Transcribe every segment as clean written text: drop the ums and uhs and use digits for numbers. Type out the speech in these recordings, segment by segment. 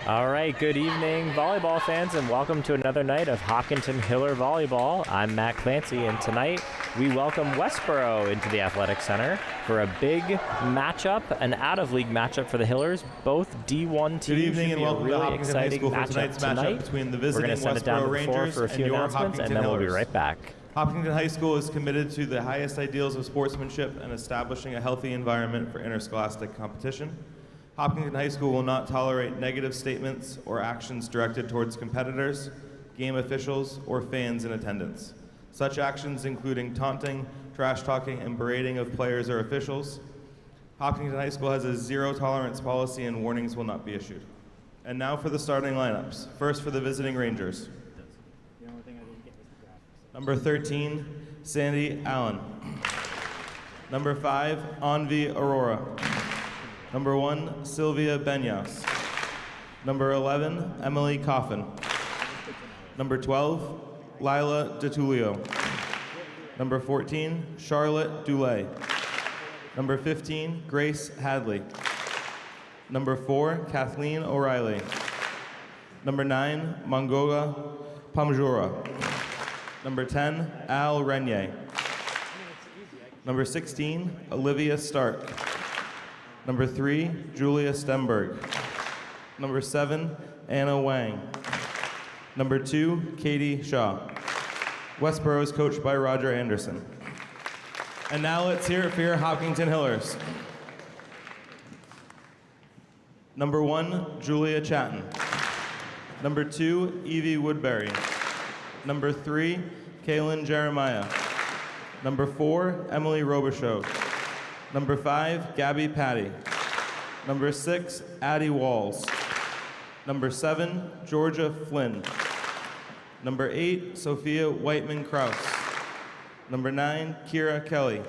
All right, good evening, volleyball fans, and welcome to another night of Hopkinton Hiller Volleyball. I'm Matt Clancy, and tonight we welcome Westborough into the Athletic Center for a big matchup, an out-of-league matchup for the Hillers. Both D1 teams. Good evening and welcome to Hopkinton High School for tonight's matchup between the visiting Westborough Rangers and your Hopkinton and then we'll be Hillers. right back. Hopkinton High School is committed to the highest ideals of sportsmanship and establishing a healthy environment for interscholastic competition. Hopkinton High School will not tolerate negative statements or actions directed towards competitors, game officials, or fans in attendance. Such actions including taunting, trash talking, and berating of players or officials. Hopkinton High School has a zero-tolerance policy and warnings will not be issued. And now for the starting lineups. First for the visiting Rangers. Number 13, Sandy Allen. Number 5, Anvi Aurora. Number 1, Sylvia Benyas. Number 11, Emily Coffin. Number 12, Lila DeTulio. Number 14, Charlotte Dulay. Number 15, Grace Hadley. Number 4, Kathleen O'Reilly. Number 9, Mongola Pamjura. Number 10, Al Renier. Number 16, Olivia Stark. Number 3, Julia Stemberg. Number 7, Anna Wang. Number 2, Katie Shaw. Westborough is coached by Roger Anderson. And now let's hear it for your Hopkinton Hillers. Number 1, Julia Chatton. Number 2, Evie Woodbury. Number 3, Kaylin Jeremiah. Number 4, Emily Robichaud. Number 5, Gabby Patty. Number 6, Addie Walls. Number 7, Georgia Flynn. Number 8, Sophia Whiteman-Kraus. Number 9, Kira Kelly.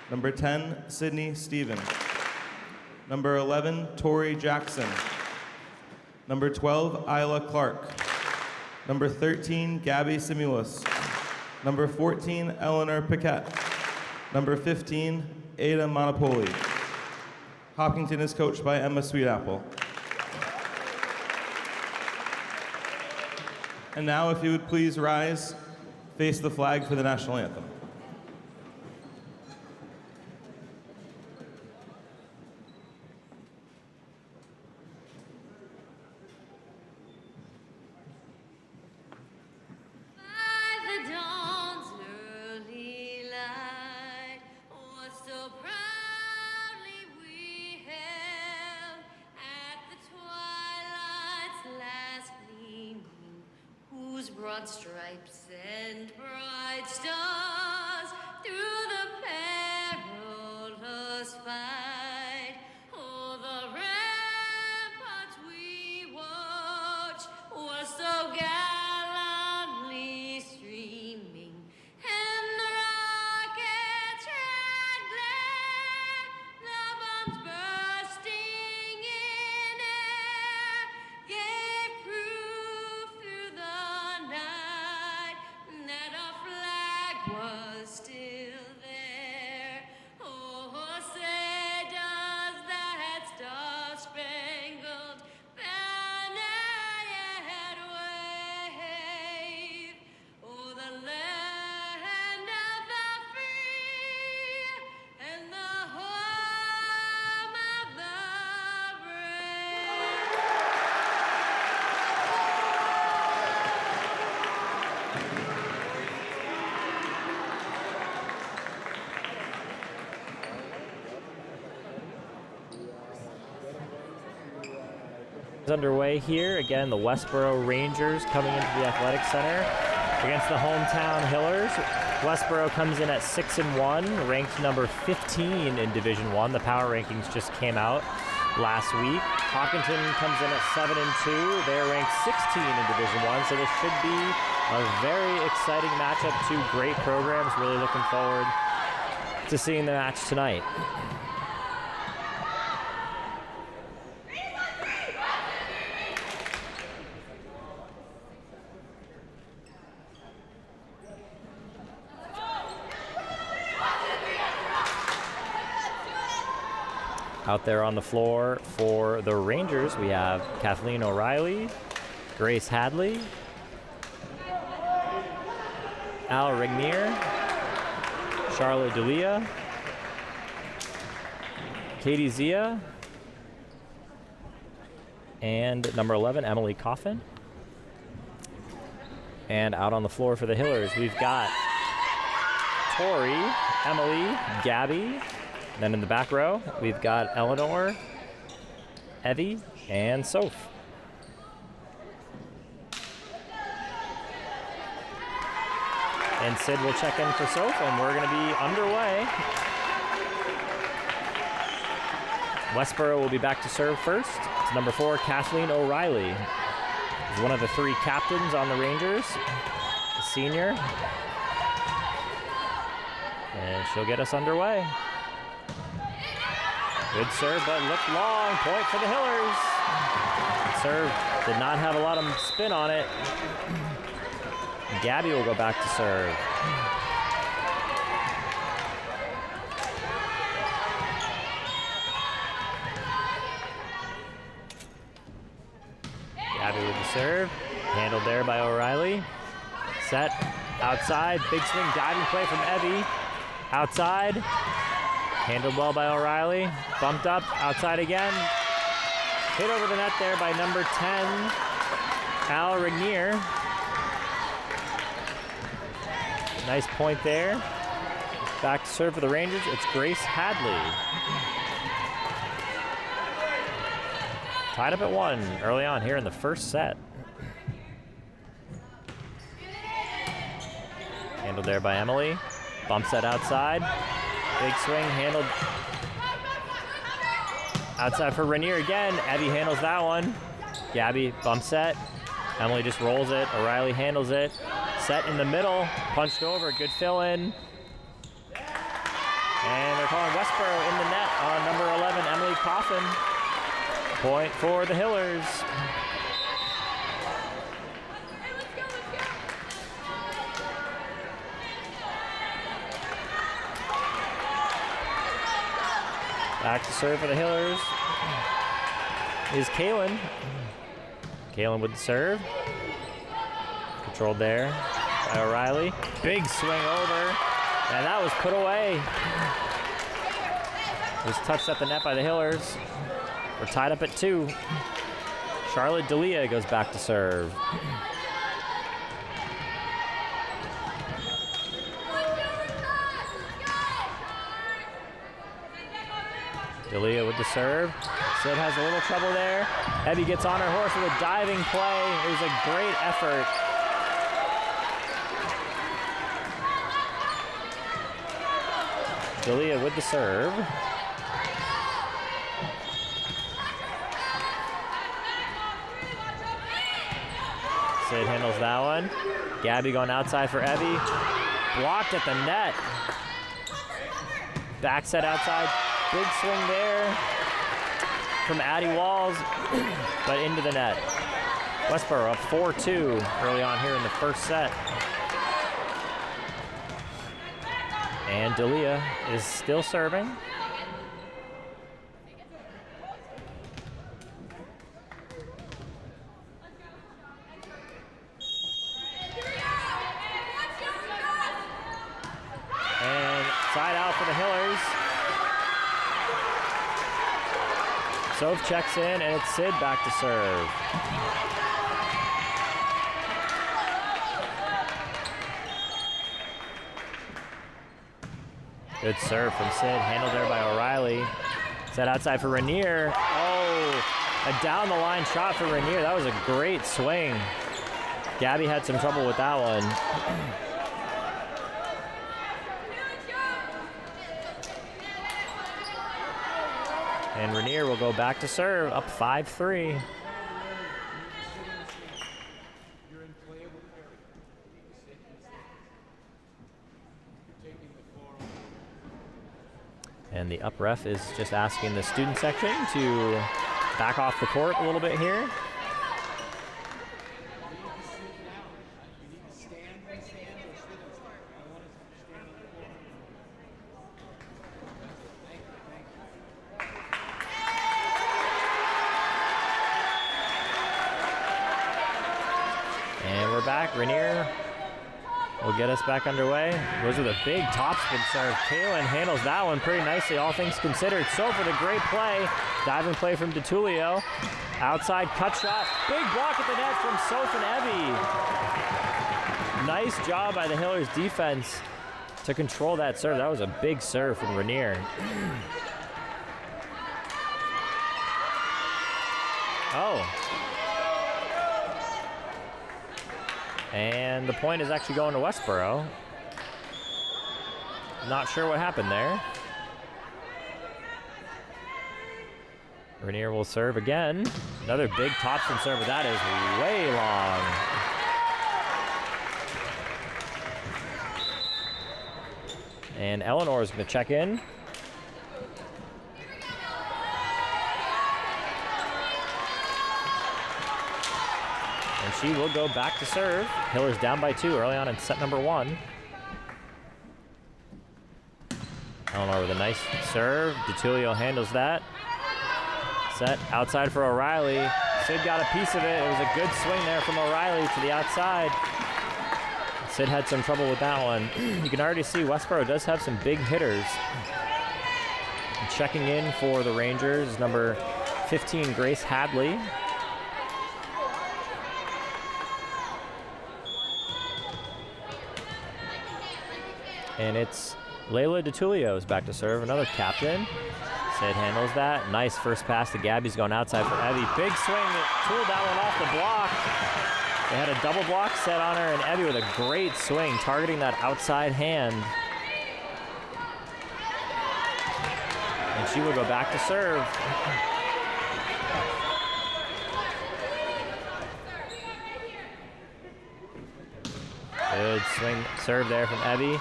Number 10, Sydney Stephen. Number 11, Tori Jackson. Number 12, Isla Clark. Number 13, Gabby Simulis. Number 14, Eleanor Paquette. Number 15, Ada Monopoli. Hopkinton is coached by Emma Sweetapple. And now, if you would please rise, face the flag for the national anthem. Broad stripes and bright stars through the perilous fight. Oh, the ramparts we watch were so gallantly streaming, and the rockets red glare, the bombs bursting in air, gave proof through the night that our flag was still there. Oh, say does that star-spangled banner yet wave? Oh, the land of the free and the home of the brave. Underway here. Again, the Westborough Rangers coming into the Athletic Center against the hometown Hillers. Westborough comes in at 6-1, ranked number 15 in Division I. The power rankings just came out last week. Hopkinton comes in at 7-2. They're ranked 16 in Division I, so this should be a very exciting matchup. Two great programs. Really looking forward to seeing the match tonight. Out there on the floor for the Rangers, we have Kathleen O'Reilly, Grace Hadley, Al Regnier, Charlotte D'Elia, Katie Zia, and number 11, Emily Coffin. And out on the floor for the Hillers, we've got Tori, Emily, Gabby. Then in the back row, we've got Eleanor, Evie, and Soph. And Sid will check in for Soph, and we're going to be underway. Westborough will be back to serve first. It's number 4, Kathleen O'Reilly. She's one of the 3 captains on the Rangers, a senior. And she'll get us underway. Good serve, but looked long. Point for the Hillers. Serve did not have a lot of spin on it. Gabby will go back to serve. Gabby with the serve. Handled there by O'Reilly. Set outside. Big swing diving play from Evie. Outside. Handled well by O'Reilly. Bumped up. Outside again. Hit over the net there by number 10, Al Regnier. Nice point there. Back to serve for the Rangers. It's Grace Hadley. Tied up at 1 early on here in the first set. Handled there by Emily. Bump set outside. Big swing handled outside for Regnier again. Evie handles that one. Gabby bump set. Emily just rolls it. O'Reilly handles it. Set in the middle. Punched over. Good fill in. And they're calling Westborough in the net on number 11, Emily Coffin. Point for the Hillers. Back to serve for the Hillers is Kaylin. Kaylin with the serve. Controlled there by O'Reilly. Big swing over, and that was put away. It was touched at the net by the Hillers. We're tied up at 2. Charlotte D'Elia goes back to serve. D'Elia with the serve. Sid has a little trouble there. Evie gets on her horse with a diving play. It was a great effort. D'Elia with the serve. Sid handles that one. Gabby going outside for Evie. Blocked at the net. Back set outside. Big swing there from Addie Walls, but into the net. Westborough up 4-2 early on here in the first set. And D'Elia is still serving. And side out for the Hillers. Soph checks in, and it's Sid back to serve. Good serve from Sid, handled there by O'Reilly. Set outside for Regnier. Oh, a down the line shot for Regnier. That was a great swing. Gabby had some trouble with that one. And Regnier will go back to serve, up 5-3. And the up ref is just asking the student section to back off the court a little bit here. we're back. Rainier will get us back underway. Goes with a big topspin serve. Kaylin handles that one pretty nicely, all things considered. So for the great play, diving play from DeTulio. Outside cut shot, big block at the net from Soph and Evie. Nice job by the Hillers defense to control that serve. That was a big serve from Rainier. Oh. And the point is actually going to Westborough. Not sure what happened there. Rainier will serve again. Another big topspin serve, but that is way long. And Eleanor is going to check in. And she will go back to serve. Hillers down by 2 early on in set number 1. Eleanor with a nice serve. DeTulio handles that. Set outside for O'Reilly. Sid got a piece of it. It was a good swing there from O'Reilly to the outside. Sid had some trouble with that one. You can already see Westborough does have some big hitters. And checking in for the Rangers is number 15, Grace Hadley. And it's Layla DeTulio is back to serve, another captain. Sid handles that. Nice first pass to Gabby's going outside for Evie. Big swing, tooled that one off the block. They had a double block set on her, and Evie with a great swing, targeting that outside hand. And she will go back to serve. Good swing serve there from Evie.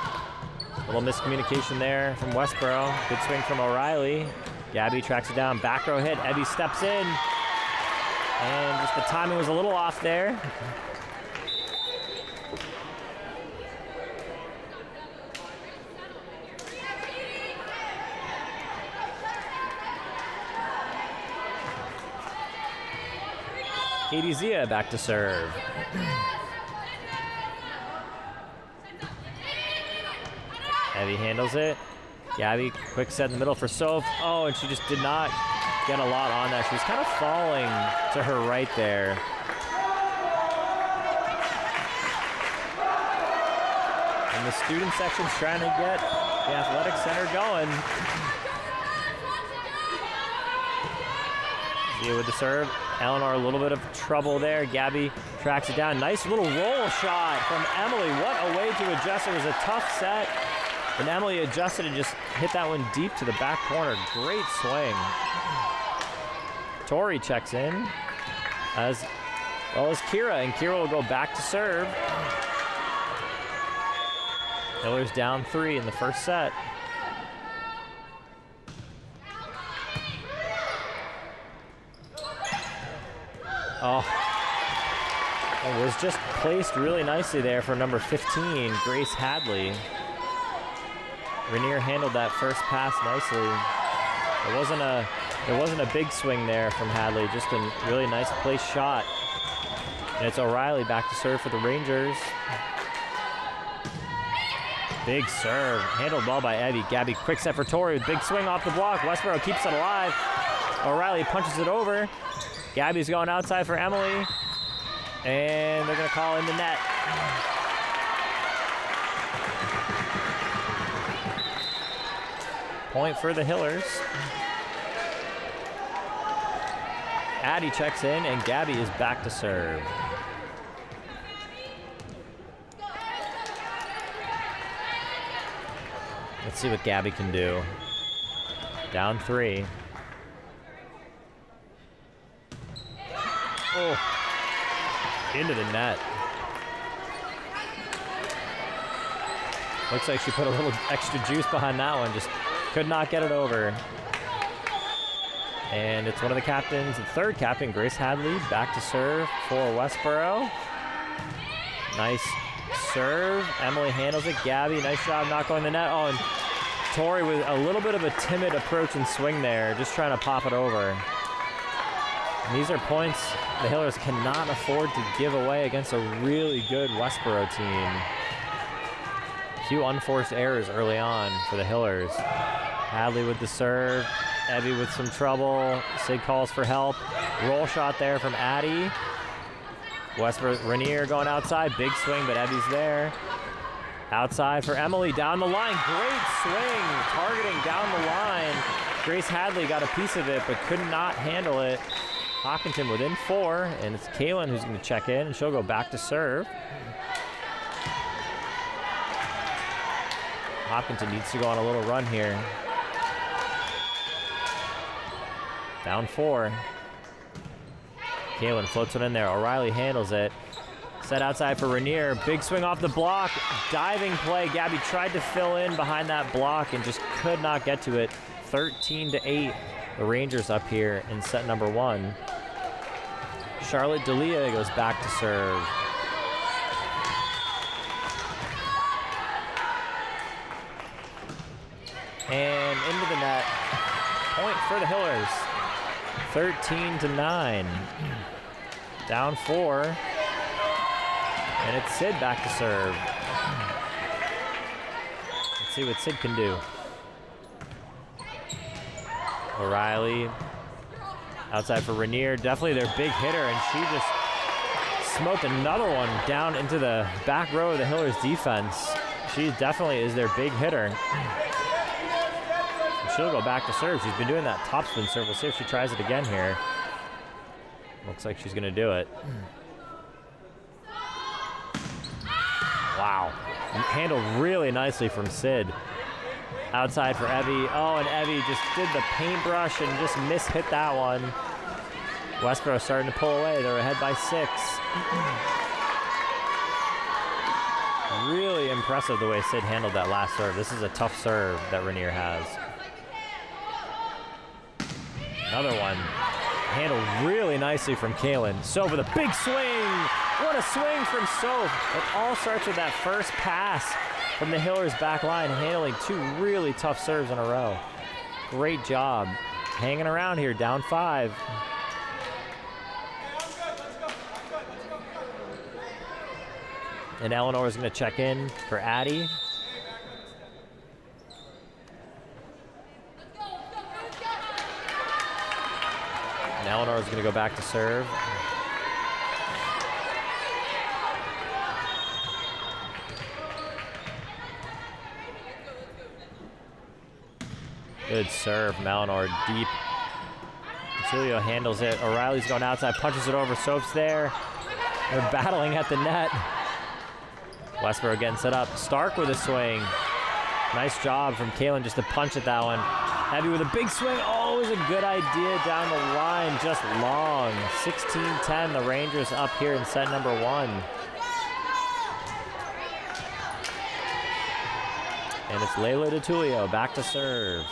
A little miscommunication there from Westborough. Good swing from O'Reilly. Gabby tracks it down. Back row hit. Evie steps in. And just the timing was a little off there. Katie Zia back to serve. Evie handles it. Gabby, quick set in the middle for Soph. Oh, and she just did not get a lot on that. She was kind of falling to her right there. And the student section's trying to get the athletic center going. Zia with the serve. Eleanor, a little bit of trouble there. Gabby tracks it down. Nice little roll shot from Emily. What a way to adjust. It was a tough set. And Emily adjusted and just hit that one deep to the back corner. Great swing. Tori checks in, as well as Kira, and Kira will go back to serve. Hillers down 3 in the first set. Oh, it was just placed really nicely there for number 15, Grace Hadley. Rainier handled that first pass nicely. It wasn't a big swing there from Hadley, just a really nice placed shot. And it's O'Reilly back to serve for the Rangers. Big serve, handled well by Evie. Gabby, quick set for Tori, big swing off the block. Westborough keeps it alive. O'Reilly punches it over. Gabby's going outside for Emily. And they're gonna call in the net. Point for the Hillers. Addie checks in, and Gabby is back to serve. Let's see what Gabby can do. Down 3. Oh, into the net. Looks like she put a little extra juice behind that one. Just could not get it over. And it's one of the captains, the third captain, Grace Hadley, back to serve for Westborough. Nice serve. Emily handles it. Gabby, nice job not going the net. Oh, and Tori with a little bit of a timid approach and swing there, just trying to pop it over. And these are points the Hillers cannot afford to give away against a really good Westborough team. A few unforced errors early on for the Hillers. Hadley with the serve. Evie with some trouble. Sid calls for help. Roll shot there from Addie. Westborough, Rainier going outside. Big swing, but Evie's there. Outside for Emily, down the line. Great swing, targeting down the line. Grace Hadley got a piece of it, but could not handle it. Hopkinton within 4, and it's Kaylin who's going to check in, and she'll go back to serve. Hopkinton needs to go on a little run here. Down 4. Kaylin floats it in there. O'Reilly handles it. Set outside for Rainier. Big swing off the block. Diving play. Gabby tried to fill in behind that block and just could not get to it. 13-8. The Rangers up here in set number 1. Charlotte D'Elia goes back to serve. And into the net. Point for the Hillers. 13-9. Down 4. And it's Sid back to serve. Let's see what Sid can do. O'Reilly outside for Rainier. Definitely their big hitter, and she just smoked another one down into the back row of the Hillers defense. She definitely is their big hitter. She'll go back to serve. She's been doing that topspin serve. We'll see if she tries it again here. Looks like she's going to do it. Wow. Handled really nicely from Sid. Outside for Evie. Oh, and Evie just did the paintbrush and just mishit that one. Westborough starting to pull away. They're ahead by 6. Really impressive the way Sid handled that last serve. This is a tough serve that Rainier has. Another one. Handled really nicely from Kaylin. Soph with a big swing. What a swing from Soph. It all starts with that first pass from the Hillers back line, handling 2 really tough serves in a row. Great job. Hanging around here, down 5. And Eleanor's going to check in for Addie. And Eleanor's going to go back to serve. Good serve from Eleanor, deep. Julio handles it. O'Reilly's going outside, punches it over. Soap's there. They're battling at the net. Westborough getting set up. Stark with a swing. Nice job from Kaylin just to punch at that one. Heavy with a big swing. Oh, it was a good idea down the line, just long. 16-10, the Rangers up here in set number 1. And it's Layla DeTulio back to serve.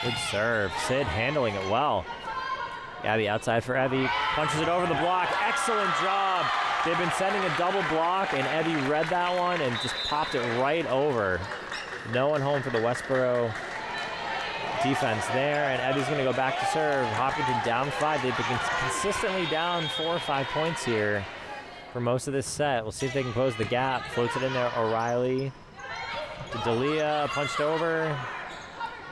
Good serve. Sid handling it well. Gabby outside for Evie. Punches it over the block. Excellent job. They've been sending a double block, and Evie read that one and just popped it right over. No one home for the Westborough defense there, and Evie's going to go back to serve. Hopkinton down 5. They've been consistently down 4 or 5 points here for most of this set. We'll see if they can close the gap. Floats it in there. O'Reilly to D'Elia. Punched over.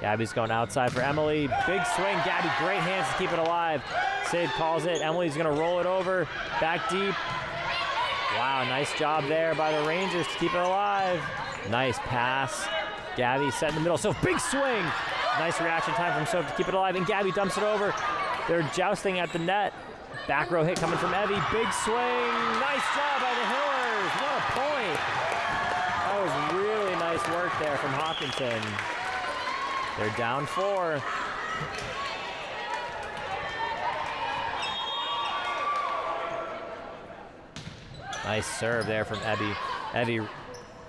Gabby's going outside for Emily. Big swing. Gabby, great hands to keep it alive. Sid calls it. Emily's going to roll it over. Back deep. Wow, nice job there by the Rangers to keep it alive. Nice pass. Gabby set in the middle. So big swing. Nice reaction time from Soph to keep it alive. And Gabby dumps it over. They're jousting at the net. Back row hit coming from Evie. Big swing. Nice job by the Hillers. What a point. That was really nice work there from Hopkinton. They're down 4. Nice serve there from Evie.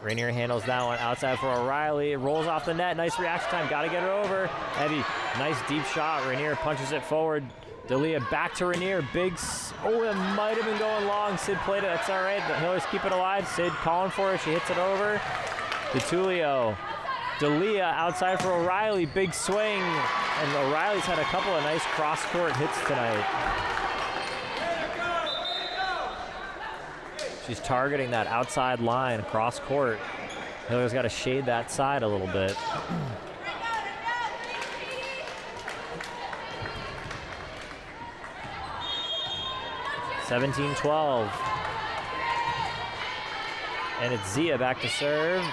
Rainier handles that one outside for O'Reilly. It rolls off the net. Nice reaction time. Got to get it over. Evie, nice deep shot. Rainier punches it forward. D'Elia back to Rainier. Oh, it might have been going long. Sid played it. That's all right. The Hillers keep it alive. Sid calling for it. She hits it over. DeTulio. D'Elia outside for O'Reilly. Big swing. And O'Reilly's had a couple of nice cross-court hits tonight. She's targeting that outside line, cross-court. Hiller's got to shade that side a little bit. (17-12). And it's Zia back to serve.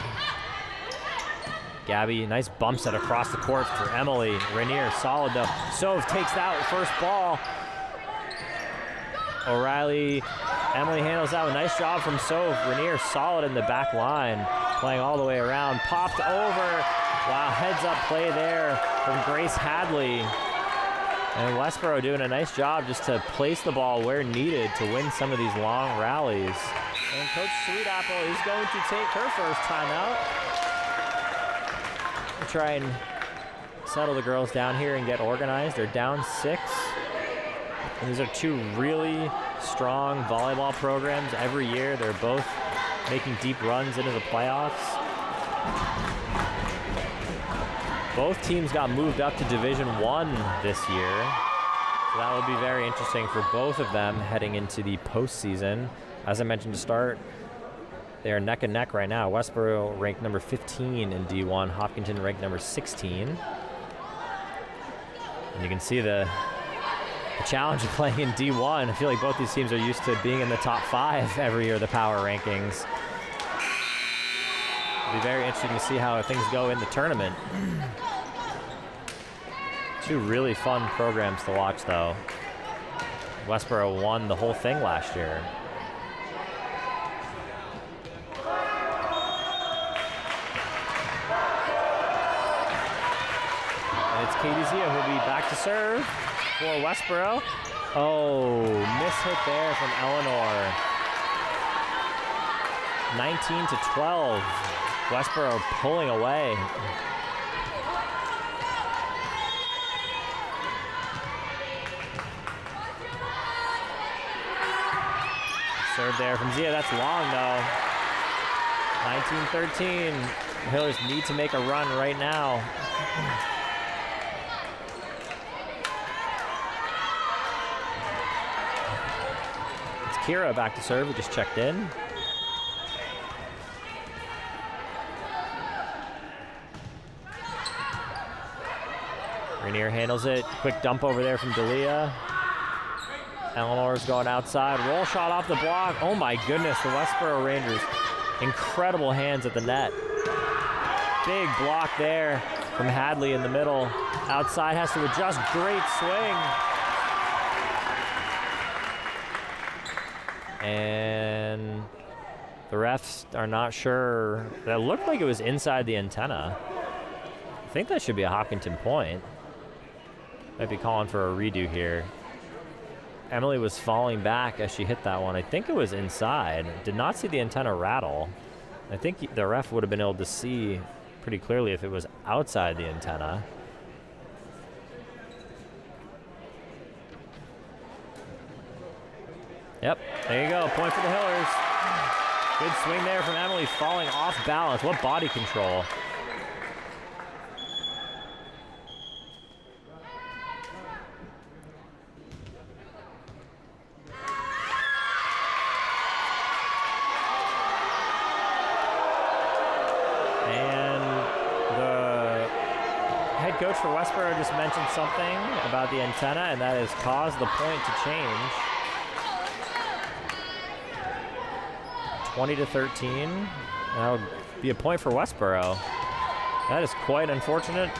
Gabby, nice bump set across the court for Emily. Rainier, solid though. Sove takes that first ball. O'Reilly, Emily handles that one. Nice job from Sove. Rainier solid in the back line, playing all the way around. Popped over. Wow, heads up play there from Grace Hadley. And Westborough doing a nice job just to place the ball where needed to win some of these long rallies. And Coach Sweetapple is going to take her first timeout. Try and settle the girls down here and get organized. They're down 6. And these are two really strong volleyball programs. Every year they're both making deep runs into the playoffs. Both teams got moved up to Division I this year. So that will be very interesting for both of them heading into the postseason. As I mentioned to start, they are neck and neck right now. Westborough ranked number 15 in D1, Hopkinton ranked number 16. And you can see the challenge of playing in D1. I feel like both these teams are used to being in the top 5 every year, the power rankings. It'll be very interesting to see how things go in the tournament. Two really fun programs to watch, though. Westborough won the whole thing last year. It's Katie Zia who'll be back to serve for Westborough. Oh, miss hit there from Eleanor. 19-12. Westborough pulling away. Serve there from Zia. That's long though. 19-13. Hillers need to make a run right now. Kira back to serve, who just checked in. Rainier handles it. Quick dump over there from D'Elia. Eleanor's going outside. Roll shot off the block. Oh my goodness, the Westborough Rangers. Incredible hands at the net. Big block there from Hadley in the middle. Outside has to adjust. Great swing. And the refs are not sure. That looked like it was inside the antenna. I think that should be a Hopkinton point. Might be calling for a redo here. Emily was falling back as she hit that one. I think it was inside. Did not see the antenna rattle. I think the ref would have been able to see pretty clearly if it was outside the antenna. Yep, there you go, point for the Hillers. Good swing there from Emily, falling off balance. What body control. And the head coach for Westborough just mentioned something about the antenna, and that has caused the point to change. 20-13. That'll be a point for Westborough. That is quite unfortunate.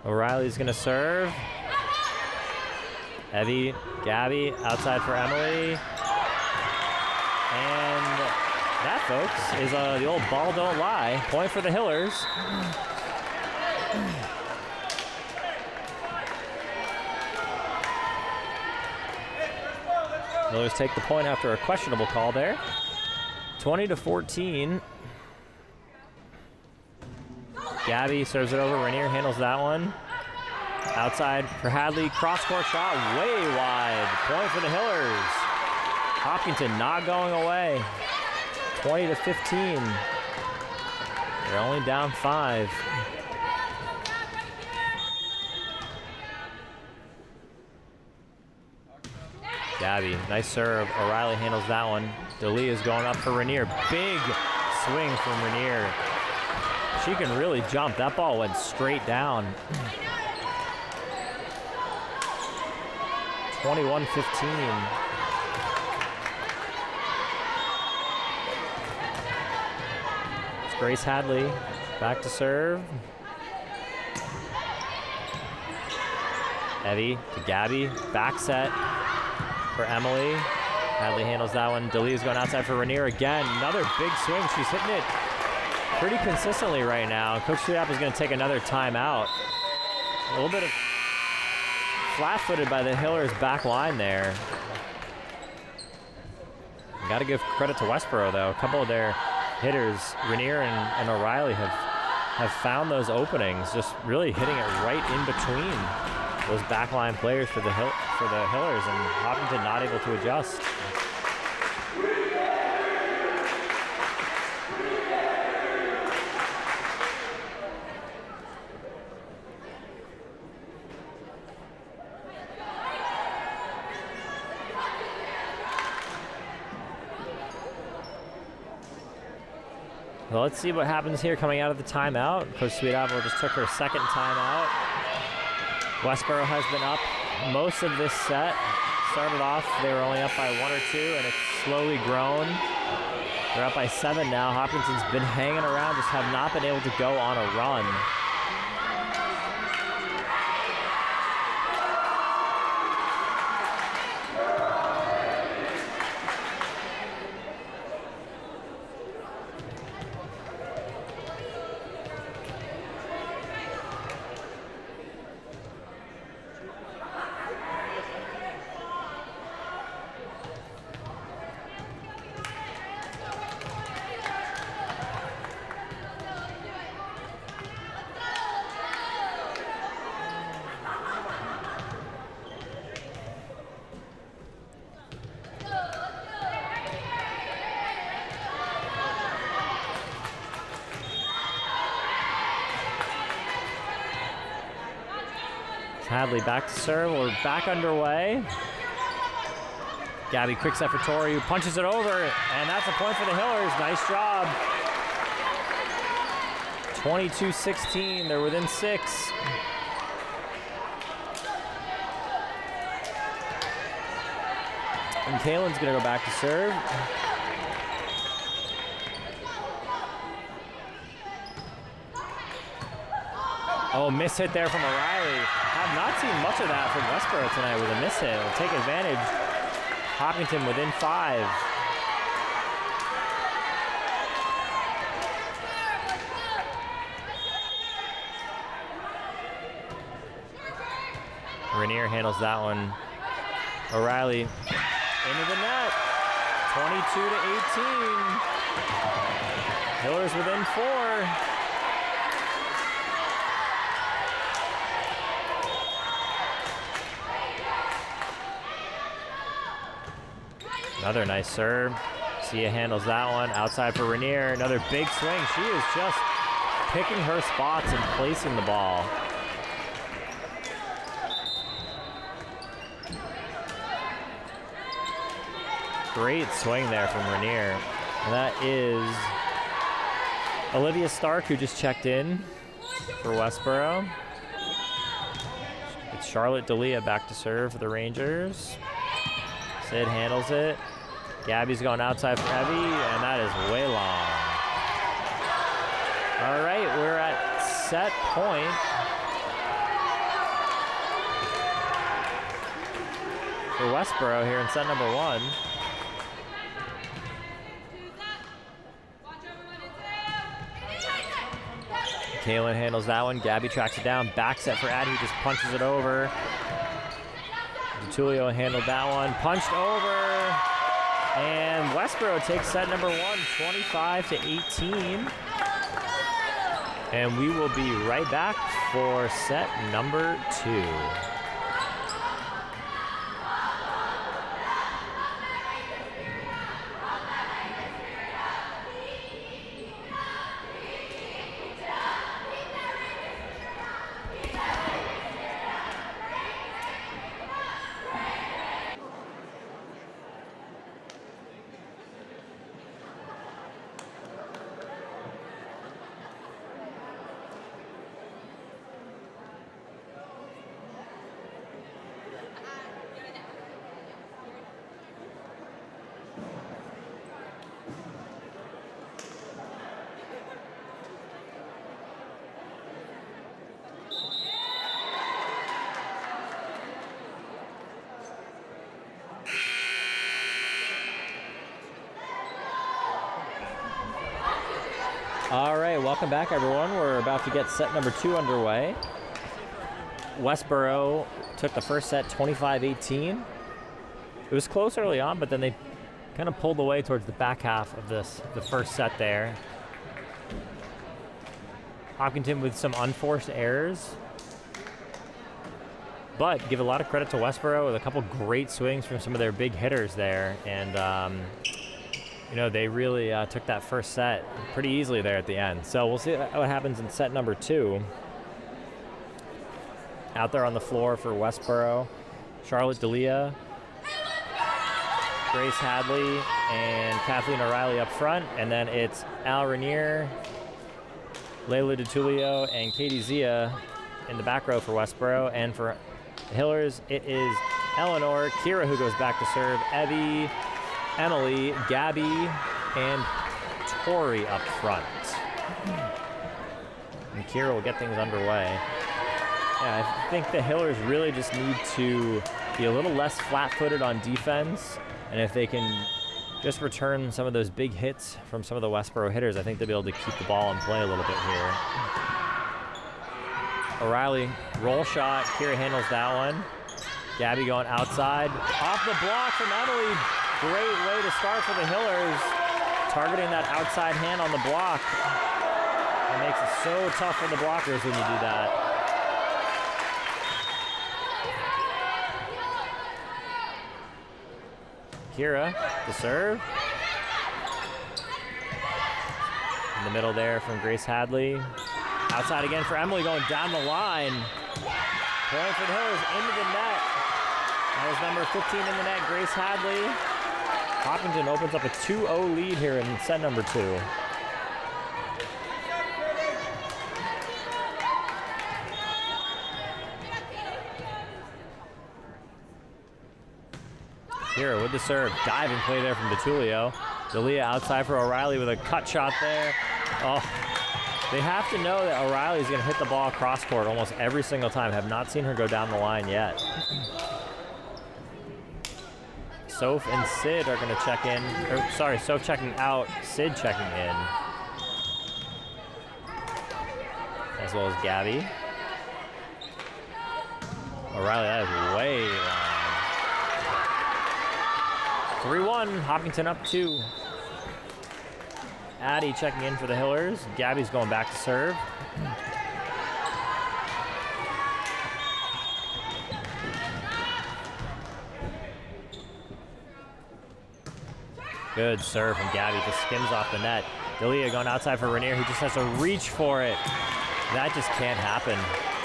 O'Reilly's gonna serve. Evie, Gabby, outside for Emily. And that, folks, is the old ball don't lie. Point for the Hillers. Hillers take the point after a questionable call there. 20-14. Gabby serves it over. Rainier handles that one. Outside for Hadley, cross-court shot, way wide. Point for the Hillers. Hopkinton not going away. 20-15. They're only down 5. Gabby, nice serve. O'Reilly handles that one. DeLee is going up for Rainier. Big swing from Rainier. She can really jump. That ball went straight down. 21-15. It's Grace Hadley back to serve. Evie to Gabby, back set for Emily. Hadley handles that one. DeLee's going outside for Rainier again. Another big swing. She's hitting it pretty consistently right now. Coach Sweetap is going to take another timeout. A little bit of flat-footed by the Hillers back line there. Got to give credit to Westborough though. A couple of their hitters, Rainier and O'Reilly, have found those openings, just really hitting it right in between those backline players for the Hillers, and Hopkinton not able to adjust. Well, let's see what happens here coming out of the timeout. Coach Sweetapple just took her second timeout. Westborough has been up most of this set. Started off, they were only up by 1 or 2, and it's slowly grown. They're up by 7 now. Hopkinson's been hanging around, just have not been able to go on a run. Hadley back to serve. We're back underway. Gabby quick set for Tori, who punches it over, and that's a point for the Hillers. Nice job. 22-16. They're within 6. And Kaylin's gonna go back to serve. Oh, miss hit there from O'Reilly. Have not seen much of that from Westborough tonight with a miss hit. Will take advantage. Hopkinton within 5. Rainier handles that one. O'Reilly into the net. 22-18. Hillers within 4. Another nice serve. Sia handles that one. Outside for Rainier. Another big swing. She is just picking her spots and placing the ball. Great swing there from Rainier. And that is Olivia Stark, who just checked in for Westborough. It's Charlotte D'Elia back to serve for the Rangers. Sid handles it. Gabby's going outside for Evie, and that is way long. All right, we're at set point. For Westborough here in set number 1. Kaylin handles that one. Gabby tracks it down. Back set for Addie, who just punches it over. Tulio handled that one. Punched over. And Westborough takes set number 1, 25-18. And we will be right back for set number 2. All right, welcome back, everyone. We're about to get set number 2 underway. Westborough took the first set 25-18. It was close early on, but then they kind of pulled away towards the back half of the first set there. Hopkinton with some unforced errors, but give a lot of credit to Westborough with a couple great swings from some of their big hitters there. And you know, they really took that first set pretty easily there at the end. So we'll see what happens in set number 2. Out there on the floor for Westborough, Charlotte D'Elia, Grace Hadley, and Kathleen O'Reilly up front. And then it's Al Rainier, Layla DiTullio, and Katie Zia in the back row for Westborough. And for the Hillers, it is Eleanor, Kira who goes back to serve, Evie, Emily, Gabby, and Tori up front. And Kira will get things underway. Yeah, I think the Hillers really just need to be a little less flat-footed on defense, and if they can just return some of those big hits from some of the Westborough hitters, I think they'll be able to keep the ball in play a little bit here. O'Reilly, roll shot. Kira handles that one. Gabby going outside. Off the block from Emily. Great way to start for the Hillers, targeting that outside hand on the block. It makes it so tough for the blockers when you do that. Kira, the serve. In the middle there from Grace Hadley. Outside again for Emily, going down the line. Point for the Hillers into the net. That was number 15 in the net, Grace Hadley. Hopkinton opens up a 2-0 lead here in set number 2. Here with the serve, diving play there from DiTullio. D'Elia outside for O'Reilly with a cut shot there. Oh, they have to know that O'Reilly is going to hit the ball cross court almost every single time. Have not seen her go down the line yet. Soph and Sid are going to check in. Or, sorry, Soph checking out, Sid checking in. As well as Gabby. O'Reilly, that is way long. 3-1, Hopkinton up 2. Addie checking in for the Hillers. Gabby's going back to serve. Good serve from Gabby, just skims off the net. D'Elia going outside for Rainier, who just has to reach for it. That just can't happen.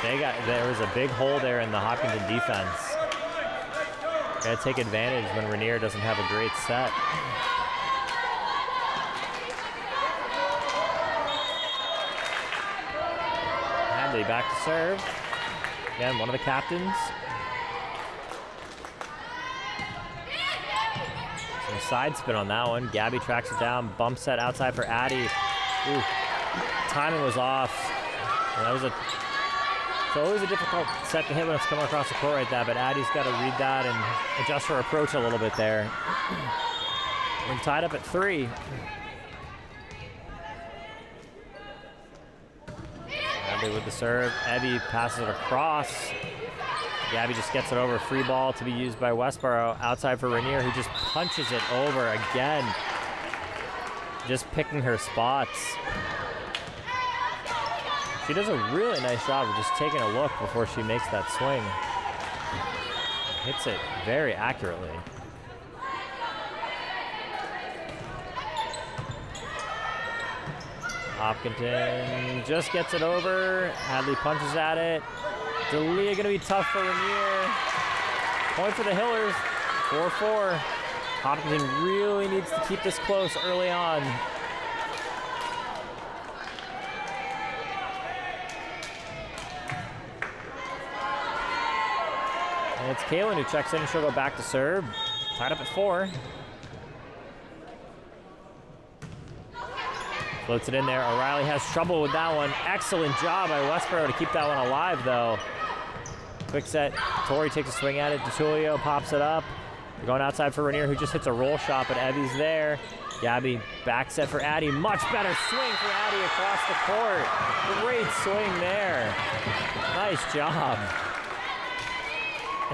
There was a big hole there in the Hopkinton defense. Gotta take advantage when Rainier doesn't have a great set. Hadley back to serve. Again, one of the captains. Some side spin on that one. Gabby tracks it down. Bump set outside for Addie. Ooh, timing was off. And that was it's always a difficult set to hit when it's coming across the court like that, but Addie's got to read that and adjust her approach a little bit there. We're tied up at 3. Hadley with the serve. Evie passes it across. Gabby just gets it over. Free ball to be used by Westborough. Outside for Rainier, who just punches it over again. Just picking her spots. She does a really nice job of just taking a look before she makes that swing. Hits it very accurately. Hopkinton just gets it over. Hadley punches at it. D'Elia gonna be tough for Rainier. Point for the Hillers, 4-4. Hopkinton really needs to keep this close early on. And it's Kaylin who checks in and she'll go back to serve. Tied up at 4. Floats it in there. O'Reilly has trouble with that one. Excellent job by Westborough to keep that one alive, though. Quick set. Tori takes a swing at it. DeTulio pops it up. They're going outside for Rainier, who just hits a roll shot, but Evie's there. Gabby back set for Addie. Much better swing for Addie across the court. Great swing there. Nice job.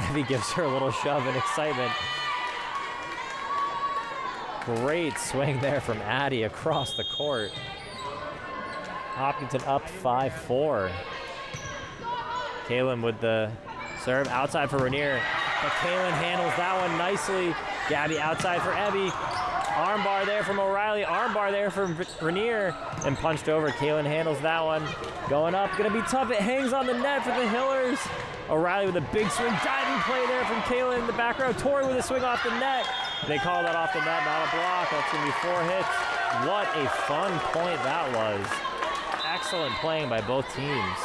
Evie gives her a little shove in excitement. Great swing there from Addie across the court. Hopkinton up 5-4. Kaylin with the serve outside for Rainier. But Kaylin handles that one nicely. Gabby outside for Evie. Armbar there from O'Reilly. Armbar there from Rainier. And punched over. Kaylin handles that one. Going up. Going to be tough. It hangs on the net for the Hillers. O'Reilly with a big swing. Diving play there from Kaylin in the back row. Tori with a swing off the net. They call that off the net, not a block. That's going to be 4 hits. What a fun point that was. Excellent playing by both teams.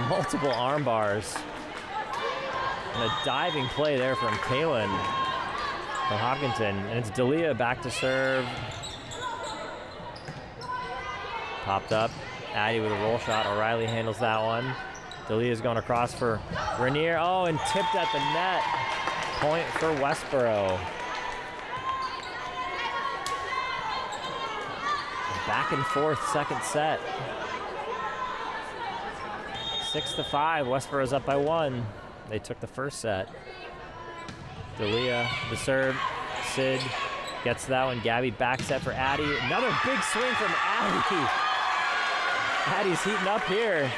Multiple arm bars. And a diving play there from Kaylin for Hopkinton. And it's D'Elia back to serve. Popped up. Addie with a roll shot. O'Reilly handles that one. D'Elia's going across for Rainier. Oh, and tipped at the net. Point for Westborough. Back and forth second set. 6-5. Westborough's up by 1. They took the first set. D'Elia, the serve. Sid gets that one. Gabby back set for Addie. Another big swing from Addie. Addie's heating up here.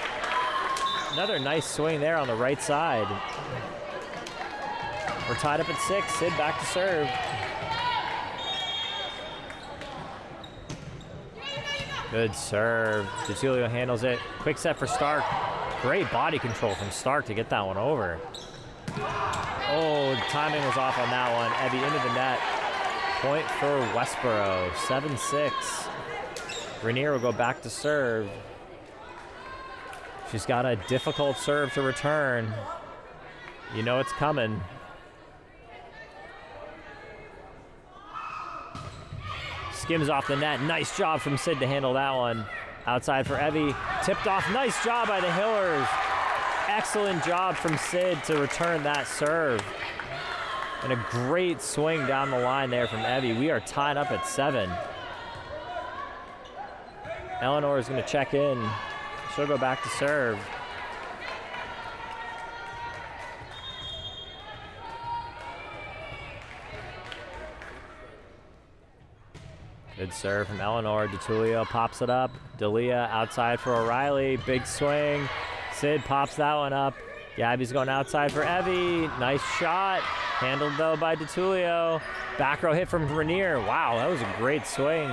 Another nice swing there on the right side. We're tied up at 6. Sid back to serve. Good serve. DeTulio handles it. Quick set for Stark. Great body control from Stark to get that one over. Oh, the timing was off on that one. Evie into the net. Point for Westborough. 7-6. Rainier will go back to serve. She's got a difficult serve to return. You know it's coming. Skims off the net. Nice job from Sid to handle that one. Outside for Evie. Tipped off. Nice job by the Hillers. Excellent job from Sid to return that serve. And a great swing down the line there from Evie. We are tied up at 7. Eleanor is going to check in. She'll go back to serve. Good serve from Eleanor. DeTulio pops it up. D'Elia outside for O'Reilly. Big swing. Sid pops that one up. Gabby's going outside for Evie. Nice shot. Handled though by DeTulio. Back row hit from Rainier. Wow, that was a great swing.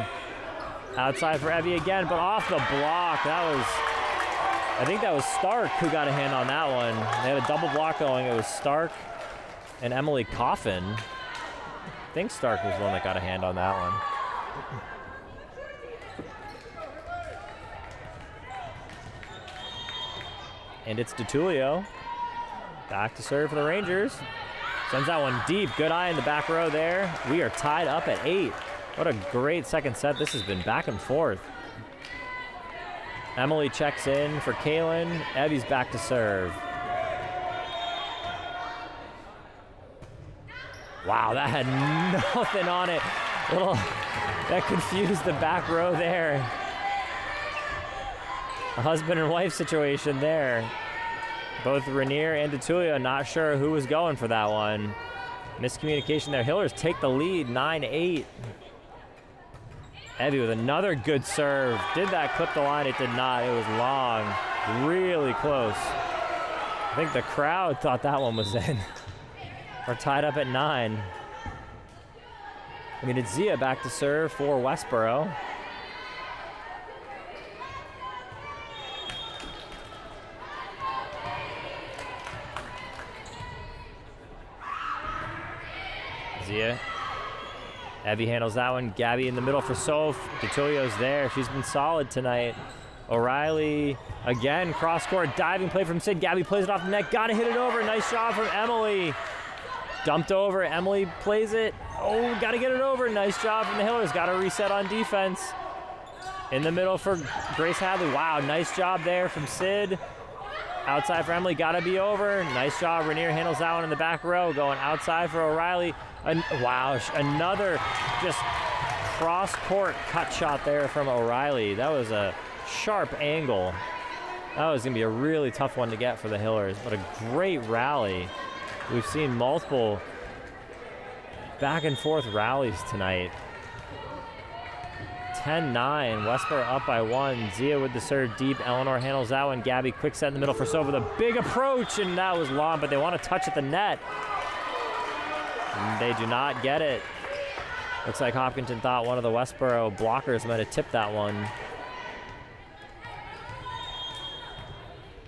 Outside for Evie again, but off the block. I think that was Stark who got a hand on that one. They had a double block going. It was Stark and Emily Coffin. I think Stark was the one that got a hand on that one. And it's DeTulio. Back to serve for the Rangers. Sends that one deep. Good eye in the back row there. We are tied up at 8. What a great second set. This has been back and forth. Emily checks in for Kaylin. Evie's back to serve. Wow, that had nothing on it. That confused the back row there. A husband and wife situation there. Both Rainier and DeTulio not sure who was going for that one. Miscommunication there. Hillers take the lead, 9-8. Evie with another good serve. Did that clip the line? It did not. It was long. Really close. I think the crowd thought that one was in. We're tied up at 9. I mean, it's Zia back to serve for Westborough. Zia. Evie handles that one. Gabby in the middle for Soph. DeTulio's there. She's been solid tonight. O'Reilly again, cross court, diving play from Sid. Gabby plays it off the net. Gotta hit it over. Nice job from Emily. Dumped over. Emily plays it. Oh, gotta get it over. Nice job from the Hillers. Gotta reset on defense. In the middle for Grace Hadley. Wow, nice job there from Sid. Outside for Emily. Gotta be over. Nice job. Rainier handles that one in the back row. Going outside for O'Reilly. Wow, another just cross-court cut shot there from O'Reilly. That was a sharp angle. That was going to be a really tough one to get for the Hillers, but a great rally. We've seen multiple back-and-forth rallies tonight. 10-9, Westborough up by 1. Zia with the serve deep. Eleanor handles that one. Gabby quick set in the middle for Sova. The big approach, and that was long, but they want to touch at the net. And they do not get it. Looks like Hopkinton thought one of the Westborough blockers might have tipped that one.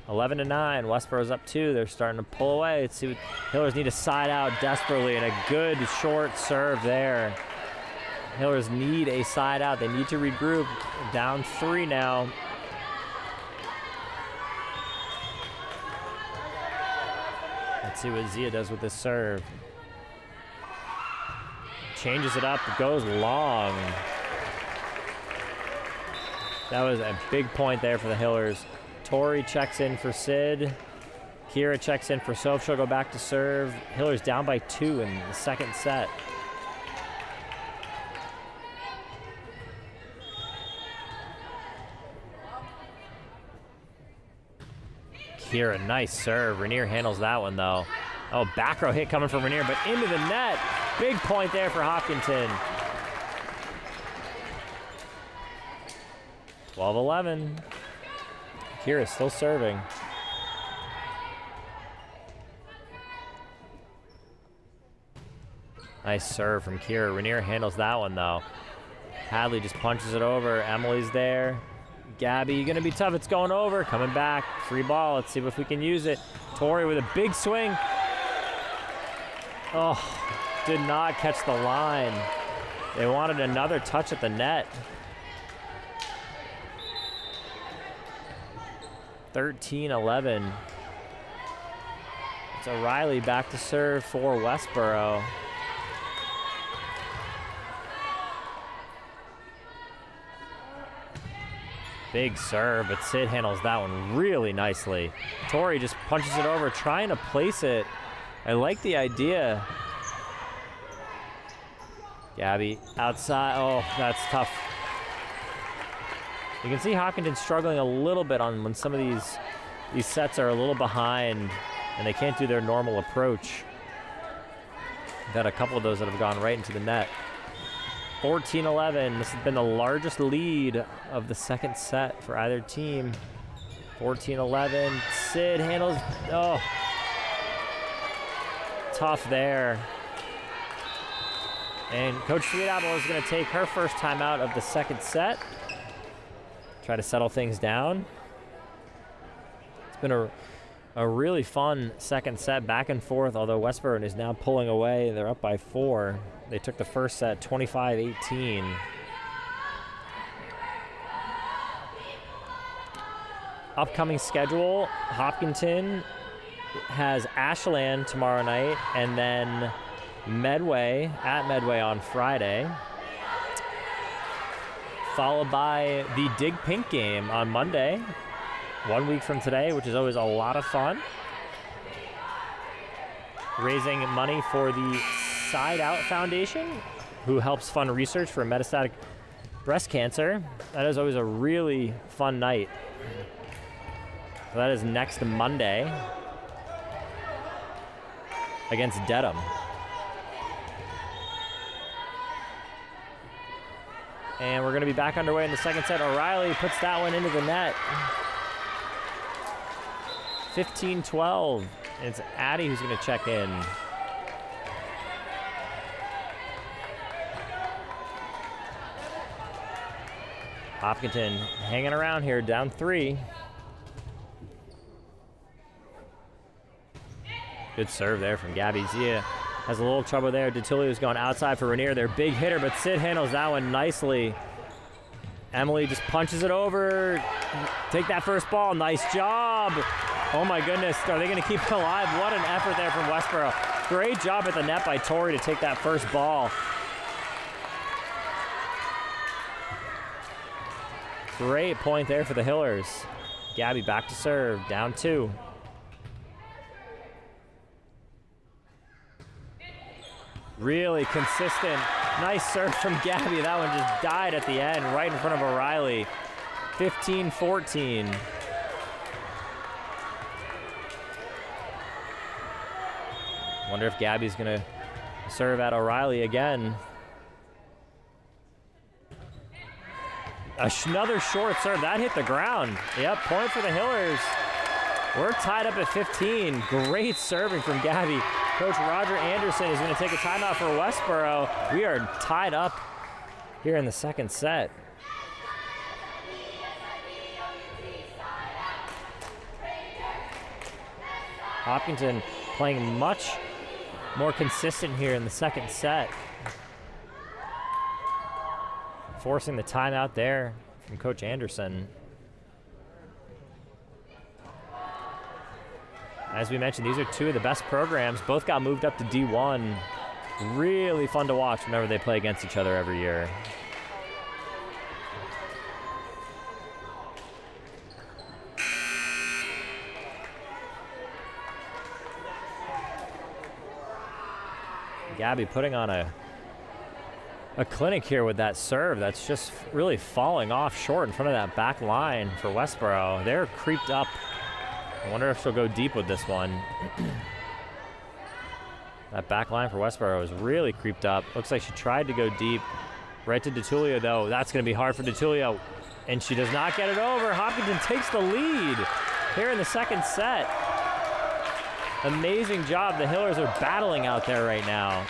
11-9, Westborough's up 2. They're starting to pull away. Let's see what Hillers need to side out desperately, and a good short serve there. Hillers need a side out. They need to regroup. Down 3 now. Let's see what Zia does with this serve. Changes it up, goes long. That was a big point there for the Hillers. Tori checks in for Sid. Kira checks in for Soph. She'll go back to serve. Hillers down by 2 in the second set. Kira, nice serve. Rainier handles that one though. Oh, back row hit coming from Rainier, but into the net. Big point there for Hopkinton. 12-11. Kira still serving. Nice serve from Kira. Rainier handles that one though. Hadley just punches it over. Emily's there. Gabby, gonna be tough. It's going over. Coming back. Free ball. Let's see if we can use it. Tori with a big swing. Oh, did not catch the line. They wanted another touch at the net. 13-11. It's O'Reilly back to serve for Westborough. Big serve, but Sid handles that one really nicely. Tori just punches it over, trying to place it. I like the idea. Gabby outside. Oh, that's tough. You can see Hopkinton struggling a little bit on when some of these sets are a little behind and they can't do their normal approach. We've had a couple of those that have gone right into the net. 14-11. This has been the largest lead of the second set for either team. 14-11. Sid handles. Oh. Tough there. And Coach Sweetapple is going to take her first time out of the second set. Try to settle things down. It's been a really fun second set, back and forth, although Westborough is now pulling away. They're up by 4. They took the first set 25-18. Upcoming schedule, Hopkinton has Ashland tomorrow night, and then Medway, at Medway on Friday, followed by the Dig Pink game on Monday, 1 week from today, which is always a lot of fun. Raising money for the Side Out Foundation, who helps fund research for metastatic breast cancer. That is always a really fun night. So that is next Monday against Dedham. And we're going to be back underway in the second set. O'Reilly puts that one into the net. 15-12. And it's Addie who's going to check in. Hopkinton hanging around here, down 3. Good serve there from Gabby. Zia has a little trouble there. DeTilio's going outside for Rainier. Their big hitter, but Sid handles that one nicely. Emily just punches it over. Take that first ball. Nice job. Oh my goodness. Are they going to keep it alive? What an effort there from Westborough. Great job at the net by Tori to take that first ball. Great point there for the Hillers. Gabby back to serve, down 2. Really consistent. Nice serve from Gabby. That one just died at the end, right in front of O'Reilly. 15-14. Wonder if Gabby's gonna serve at O'Reilly again. Another short serve. That hit the ground. Yep, point for the Hillers. We're tied up at 15. Great serving from Gabby. Coach Roger Anderson is going to take a timeout for Westborough. We are tied up here in the second set. Hopkinton playing much more consistent here in the second set. Forcing the timeout there from Coach Anderson. As we mentioned, these are 2 of the best programs. Both got moved up to D1. Really fun to watch whenever they play against each other every year. Gabby putting on a clinic here with that serve that's just really falling off short in front of that back line for Westborough. They're creeped up. I wonder if she'll go deep with this one. That back line for Westborough is really creeped up. Looks like she tried to go deep. Right to DeTulio, though. That's going to be hard for DeTulio. And she does not get it over. Hopkinton takes the lead here in the second set. Amazing job. The Hillers are battling out there right now.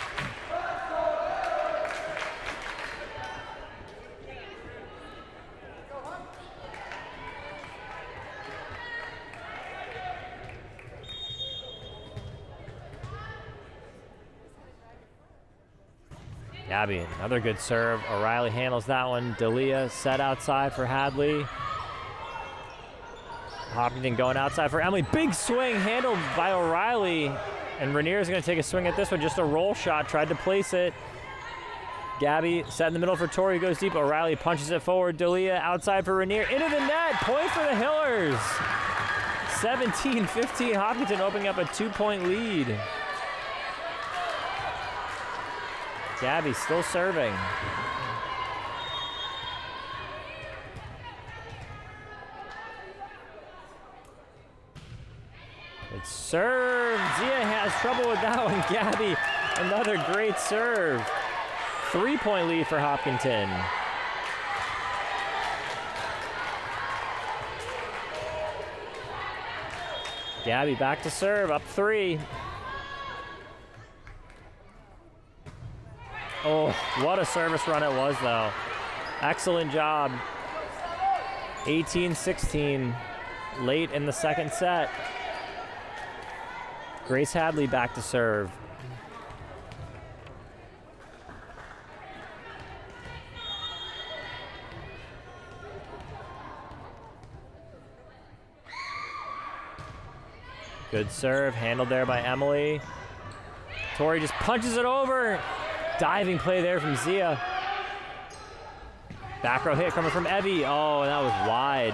Gabby, another good serve. O'Reilly handles that one. D'Elia set outside for Hadley. Hopkinton going outside for Emily. Big swing handled by O'Reilly. And Rainier is going to take a swing at this one. Just a roll shot. Tried to place it. Gabby set in the middle for Tori. Goes deep. O'Reilly punches it forward. D'Elia outside for Rainier. Into the net. Point for the Hillers. 17-15. Hopkinton opening up a 2-point lead. Gabby still serving. Good serve. Zia has trouble with that one. Gabby, another great serve. 3-point lead for Hopkinton. Gabby back to serve, up 3. Oh, what a service run it was, though. Excellent job. 18-16, late in the second set. Grace Hadley back to serve. Good serve, handled there by Emily. Tori just punches it over. Diving play there from Zia. Back row hit coming from Evie. Oh, that was wide.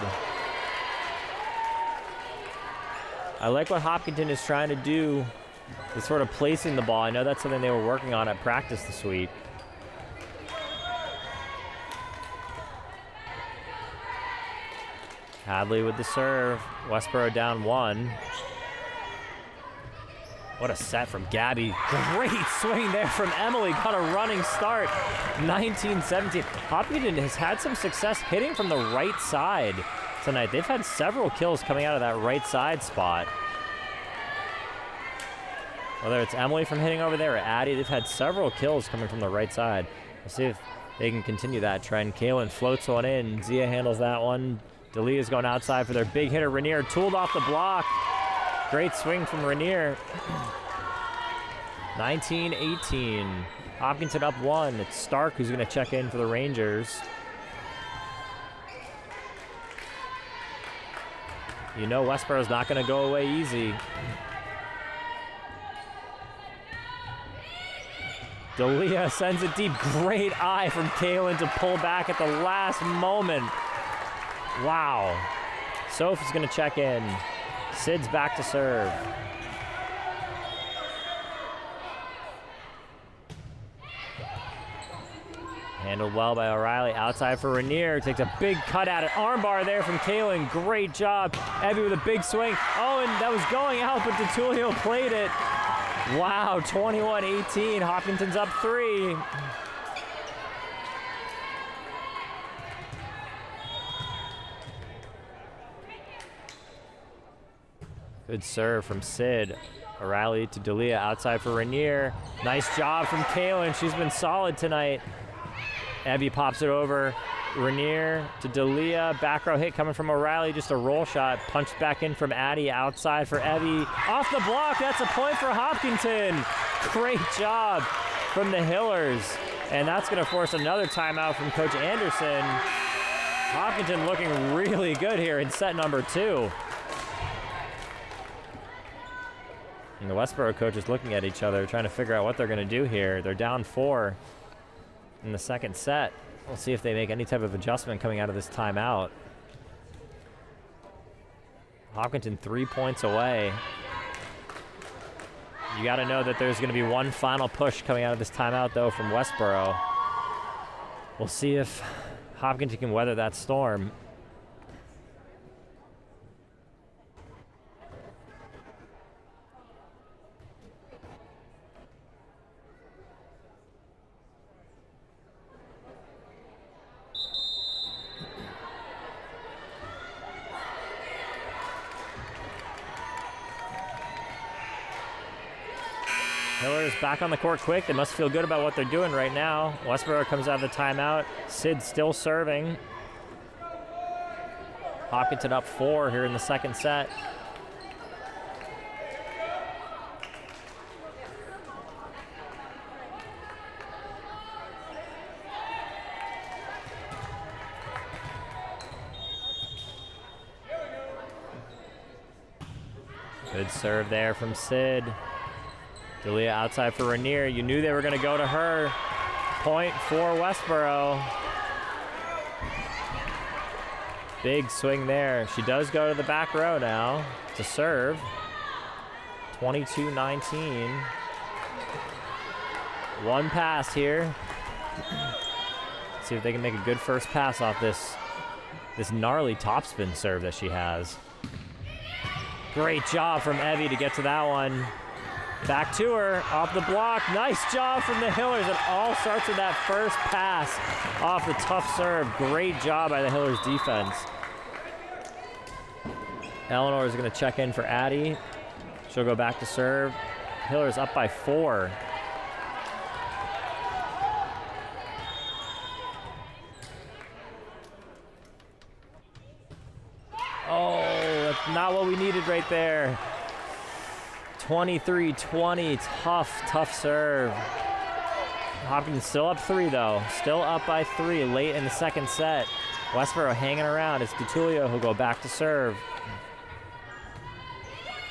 I like what Hopkinton is trying to do with sort of placing the ball. I know that's something they were working on at practice this week. Hadley with the serve. Westborough down 1. What a set from Gabby. Great swing there from Emily. Got a running start. 19-17. Hopkinton has had some success hitting from the right side tonight. They've had several kills coming out of that right side spot. Whether it's Emily from hitting over there or Addie, they've had several kills coming from the right side. We'll see if they can continue that trend. Kaylin floats one in. Zia handles that one. Delia's going outside for their big hitter. Rainier tooled off the block. Great swing from Rainier. 19-18. Hopkinton up 1. It's Stark who's going to check in for the Rangers. You know Westborough's not going to go away easy. Delia sends it deep. Great eye from Kaylin to pull back at the last moment. Wow. Sophie's going to check in. Sid's back to serve. Handled well by O'Reilly. Outside for Rainier. Takes a big cut at it. Armbar there from Kaylin. Great job. Evie with a big swing. Oh, and that was going out, but DeTulio played it. Wow, 21-18. Hopkinton's up 3. Good serve from Sid. O'Reilly to Delia, outside for Rainier. Nice job from Kaylin. She's been solid tonight. Evie pops it over. Rainier to Delia. Back row hit coming from O'Reilly. Just a roll shot. Punched back in from Addie. Outside for Evie. Off the block. That's a point for Hopkinton. Great job from the Hillers. And that's going to force another timeout from Coach Anderson. Hopkinton looking really good here in set number 2. And the Westborough coaches looking at each other, trying to figure out what they're going to do here. They're down 4 in the second set. We'll see if they make any type of adjustment coming out of this timeout. Hopkinton 3 points away. You got to know that there's going to be one final push coming out of this timeout, though, from Westborough. We'll see if Hopkinton can weather that storm. Hillers back on the court quick. They must feel good about what they're doing right now. Westborough comes out of the timeout. Sid still serving. Hopkinton up 4 here in the second set. Good serve there from Sid. Delia outside for Rainier. You knew they were going to go to her. Point for Westborough. Big swing there. She does go to the back row now to serve. 22-19. One pass here. See if they can make a good first pass off this gnarly topspin serve that she has. Great job from Evie to get to that one. Back to her, off the block. Nice job from the Hillers. It all starts with that first pass off the tough serve. Great job by the Hillers defense. Eleanor is going to check in for Addie. She'll go back to serve. Hillers up by 4. Oh, that's not what we needed right there. 23-20, tough serve. Hopkins still up 3 though. Still up by 3 late in the second set. Westborough hanging around. It's DeTulio who'll go back to serve.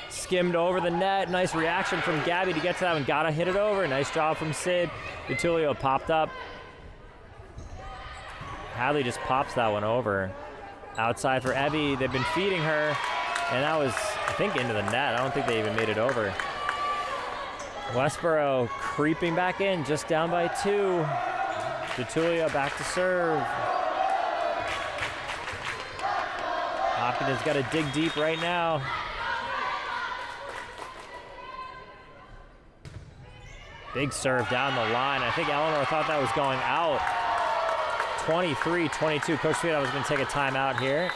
Skimmed over the net. Nice reaction from Gabby to get to that one. Gotta hit it over. Nice job from Sid. DeTulio popped up. Hadley just pops that one over. Outside for Evie. They've been feeding her. And that was, I think, into the net. I don't think they even made it over. Westborough creeping back in, just down by 2. DeTulio back to serve. Hopkinton's got to dig deep right now. Big serve down the line. I think Eleanor thought that was going out. 23-22. Coach Sweet, I was going to take a timeout here.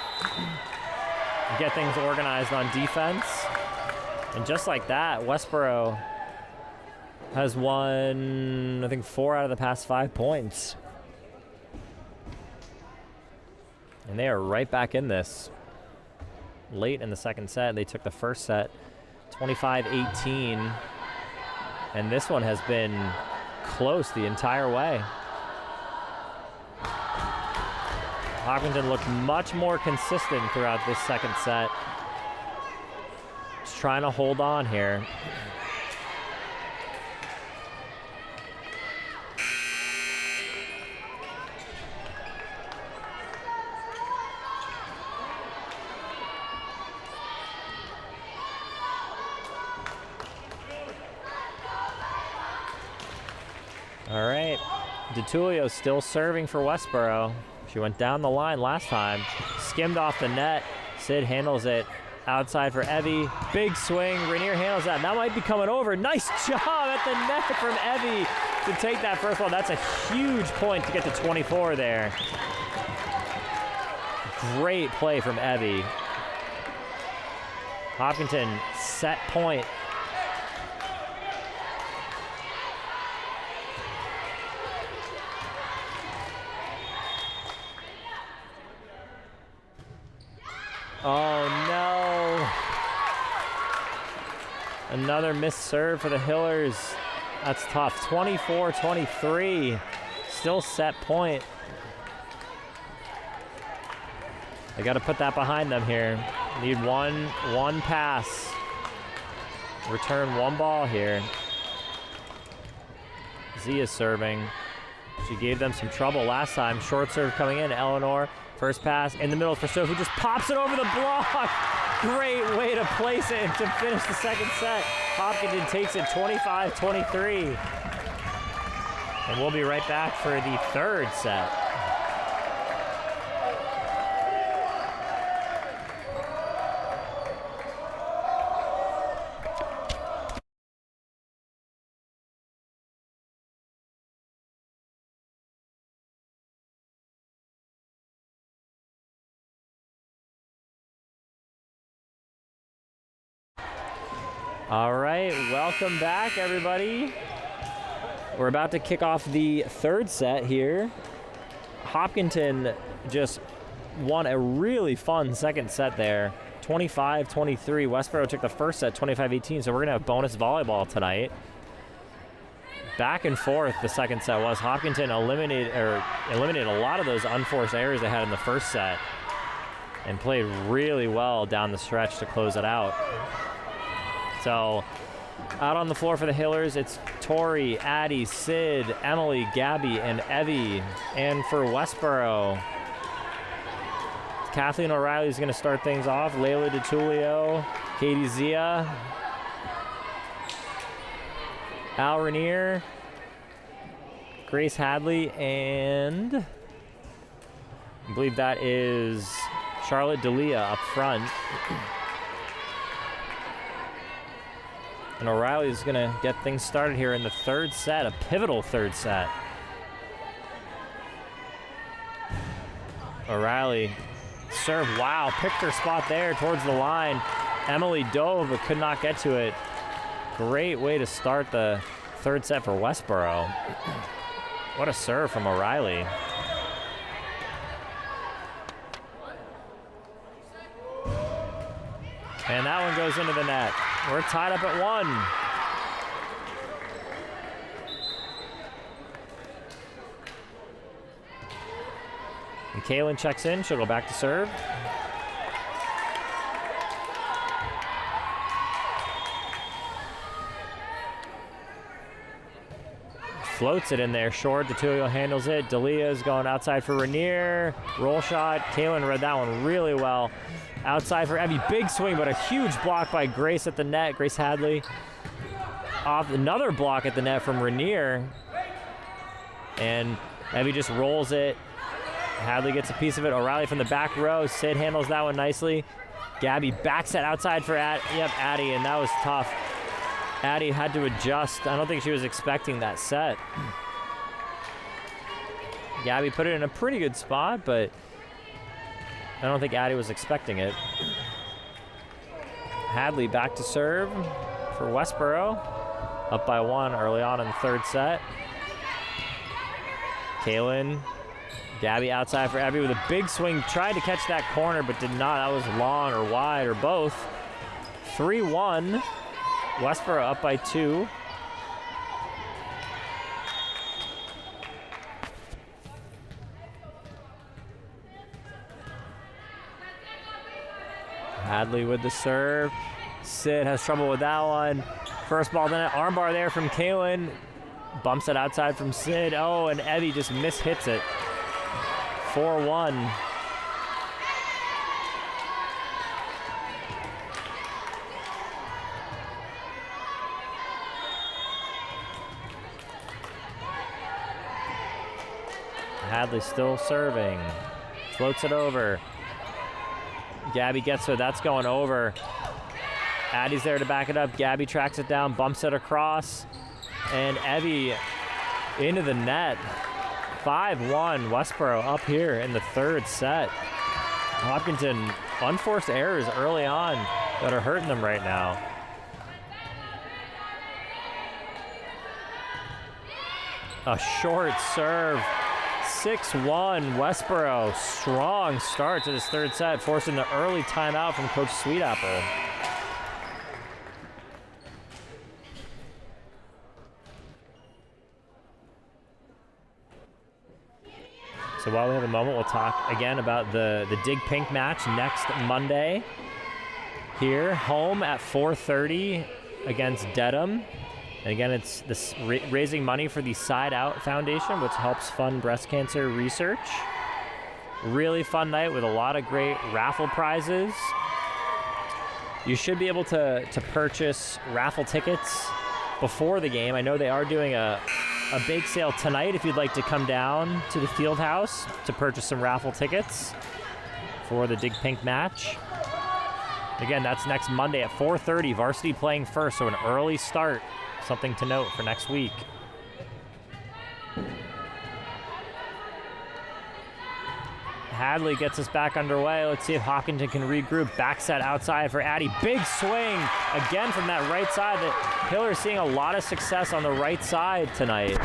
Get things organized on defense. And just like that, Westborough has won, I think, 4 out of the past 5 points. And they are right back in this. Late in the second set, they took the first set 25-18. And this one has been close the entire way. Hopkinton looked much more consistent throughout this second set. Just trying to hold on here. All right, DeTulio still serving for Westborough. She went down the line last time, skimmed off the net. Sid handles it outside for Evie. Big swing, Rainier handles that. That might be coming over. Nice job at the net from Evie to take that first ball. That's a huge point to get to 24 there. Great play from Evie. Hopkinton set point. Oh no. Another missed serve for the Hillers. That's tough. 24-23. Still set point. They got to put that behind them here. Need one pass. Return one ball here. Zia serving. She gave them some trouble last time. Short serve coming in. Eleanor. First pass in the middle for Sophie, just pops it over the block. Great way to place it to finish the second set. Hopkinton takes it 25-23. And we'll be right back for the third set. All right, welcome back, everybody. We're about to kick off the third set here. Hopkinton just won a really fun second set there. 25-23. Westborough took the first set 25-18, so we're gonna have bonus volleyball tonight. Back and forth the second set was. Hopkinton eliminated a lot of those unforced errors they had in the first set and played really well down the stretch to close it out. So, out on the floor for the Hillers, it's Tori, Addie, Sid, Emily, Gabby, and Evie. And for Westborough, Kathleen O'Reilly is going to start things off. Layla DeTulio, Katie Zia, Al Rainier, Grace Hadley, and I believe that is Charlotte D'Elia up front. And O'Reilly is going to get things started here in the third set, a pivotal third set. O'Reilly serve, wow, picked her spot there towards the line. Emily dove but could not get to it. Great way to start the third set for Westborough. What a serve from O'Reilly. And that one goes into the net. We're tied up at 1. And Kaylin checks in. She'll go back to serve. Floats it in there short. DeTulio handles it. D'Elia is going outside for Rainier. Roll shot. Kaylin read that one really well. Outside for Evie, big swing, but a huge block by Grace at the net. Grace Hadley off another block at the net from Rainier. And Evie just rolls it. Hadley gets a piece of it. O'Reilly from the back row. Sid handles that one nicely. Gabby backs it outside for Addie, and that was tough. Addie had to adjust. I don't think she was expecting that set. Gabby put it in a pretty good spot, but I don't think Addie was expecting it. Hadley back to serve for Westborough. Up by 1 early on in the third set. Kaylin, Gabby outside for Evie with a big swing. Tried to catch that corner, but did not. That was long or wide or both. 3-1. Westborough up by 2. Hadley with the serve. Sid has trouble with that one. First ball, then an armbar there from Kaylin. Bumps it outside from Sid. Oh, and Evie just mishits it. 4-1. Hadley still serving. Floats it over. Gabby gets her. That's going over. Addie's there to back it up. Gabby tracks it down, bumps it across. And Evie into the net. 5-1. Westborough up here in the third set. Hopkinton, unforced errors early on that are hurting them right now. A short serve. 6-1, Westborough. Strong start to this third set, forcing the early timeout from Coach Sweetapple. So while we have a moment, we'll talk again about the Dig Pink match next Monday. Here, home at 4:30 against Dedham. And again, it's this raising money for the Side Out Foundation, which helps fund breast cancer research. Really fun night with a lot of great raffle prizes. You should be able to purchase raffle tickets before the game. I know they are doing a bake sale tonight if you'd like to come down to the field house to purchase some raffle tickets for the Dig Pink match. Again, that's next Monday at 4:30. Varsity playing first, so an early start. Something to note for next week. Hadley gets us back underway. Let's see if Hopkinton can regroup. Back set outside for Addie. Big swing again from that right side. Hiller seeing a lot of success on the right side tonight.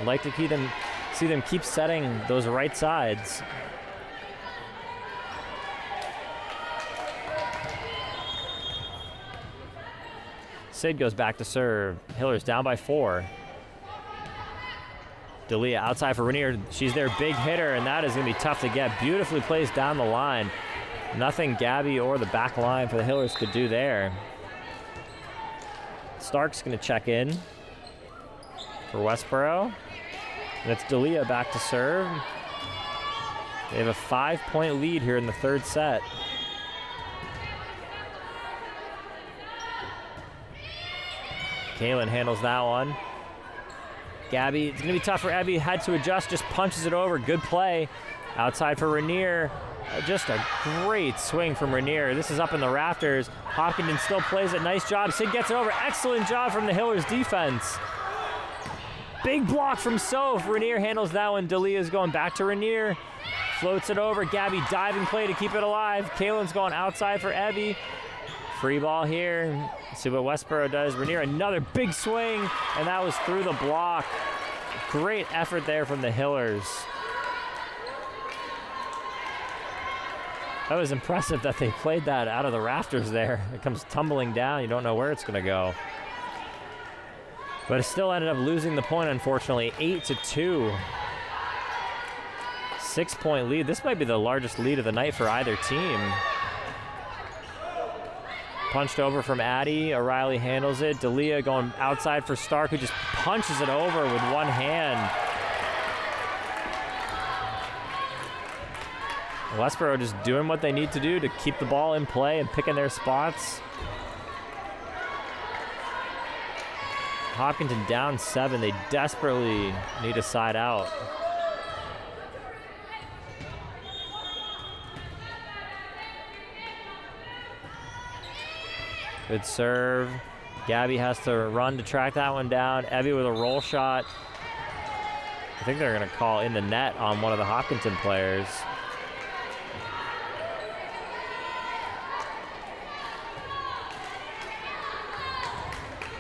I'd like to see them keep setting those right sides. Sid goes back to serve. Hiller's down by 4. D'Elia outside for Rainier. She's their big hitter, and that is going to be tough to get. Beautifully placed down the line. Nothing Gabby or the back line for the Hillers could do there. Stark's going to check in for Westborough. And it's D'Elia back to serve. They have a 5-point lead here in the third set. Kaylin handles that one. Gabby, it's going to be tough for Evie. Had to adjust, just punches it over. Good play. Outside for Rainier. Just a great swing from Rainier. This is up in the rafters. Hopkinton still plays it. Nice job. Sid gets it over. Excellent job from the Hillers defense. Big block from Soph. Rainier handles that one. D'Elia's going back to Rainier. Floats it over. Gabby diving play to keep it alive. Kaylin's going outside for Evie. Free ball here. See what Westborough does. Rainier, another big swing, and that was through the block. Great effort there from the Hillers. That was impressive that they played that out of the rafters there. It comes tumbling down. You don't know where it's going to go. But it still ended up losing the point, unfortunately. 8-2. 6-point lead. This might be the largest lead of the night for either team. Punched over from Addie. O'Reilly handles it. D'Elia going outside for Stark, who just punches it over with one hand. Westborough just doing what they need to do to keep the ball in play and picking their spots. Hopkinton down 7. They desperately need a side out. Good serve. Gabby has to run to track that one down. Evie with a roll shot. I think they're going to call in the net on one of the Hopkinton players.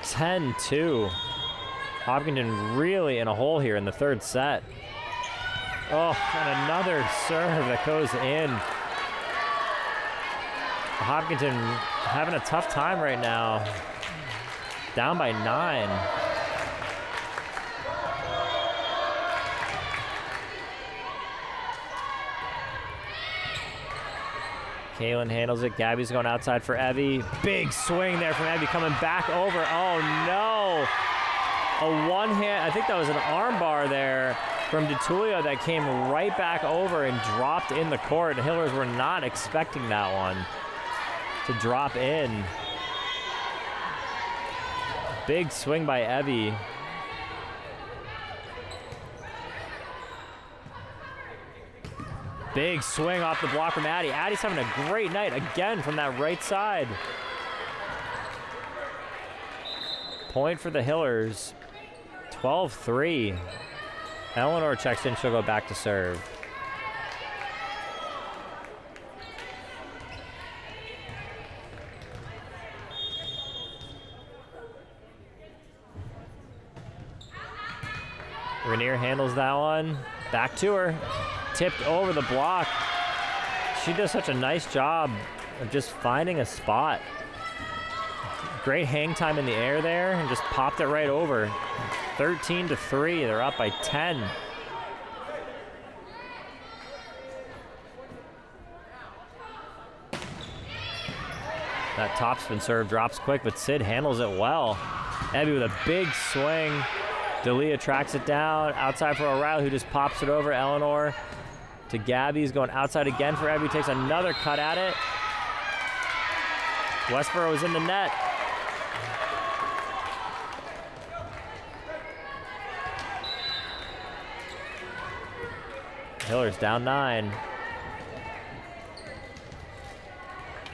(10-2). Hopkinton really in a hole here in the third set. Oh, and another serve that goes in. Hopkinton having a tough time right now. Down by 9. Kaylin handles it. Gabby's going outside for Evie. Big swing there from Evie coming back over. Oh no. A one hand, I think that was an arm bar there from DeTulio that came right back over and dropped in the court. The Hillers were not expecting that one to drop in. Big swing by Evie. Big swing off the block from Addie. Addie's having a great night again from that right side. Point for the Hillers. 12-3. Eleanor checks in. She'll go back to serve. Rainier handles that one. Back to her. Tipped over the block. She does such a nice job of just finding a spot. Great hang time in the air there and just popped it right over. 13-3. They're up by 10. That topspin serve drops quick, but Sid handles it well. Evie with a big swing. Dalia tracks it down. Outside for O'Reilly, who just pops it over. Eleanor to Gabby's going outside again for Evie. Takes another cut at it. Westborough is in the net. Hillers down 9.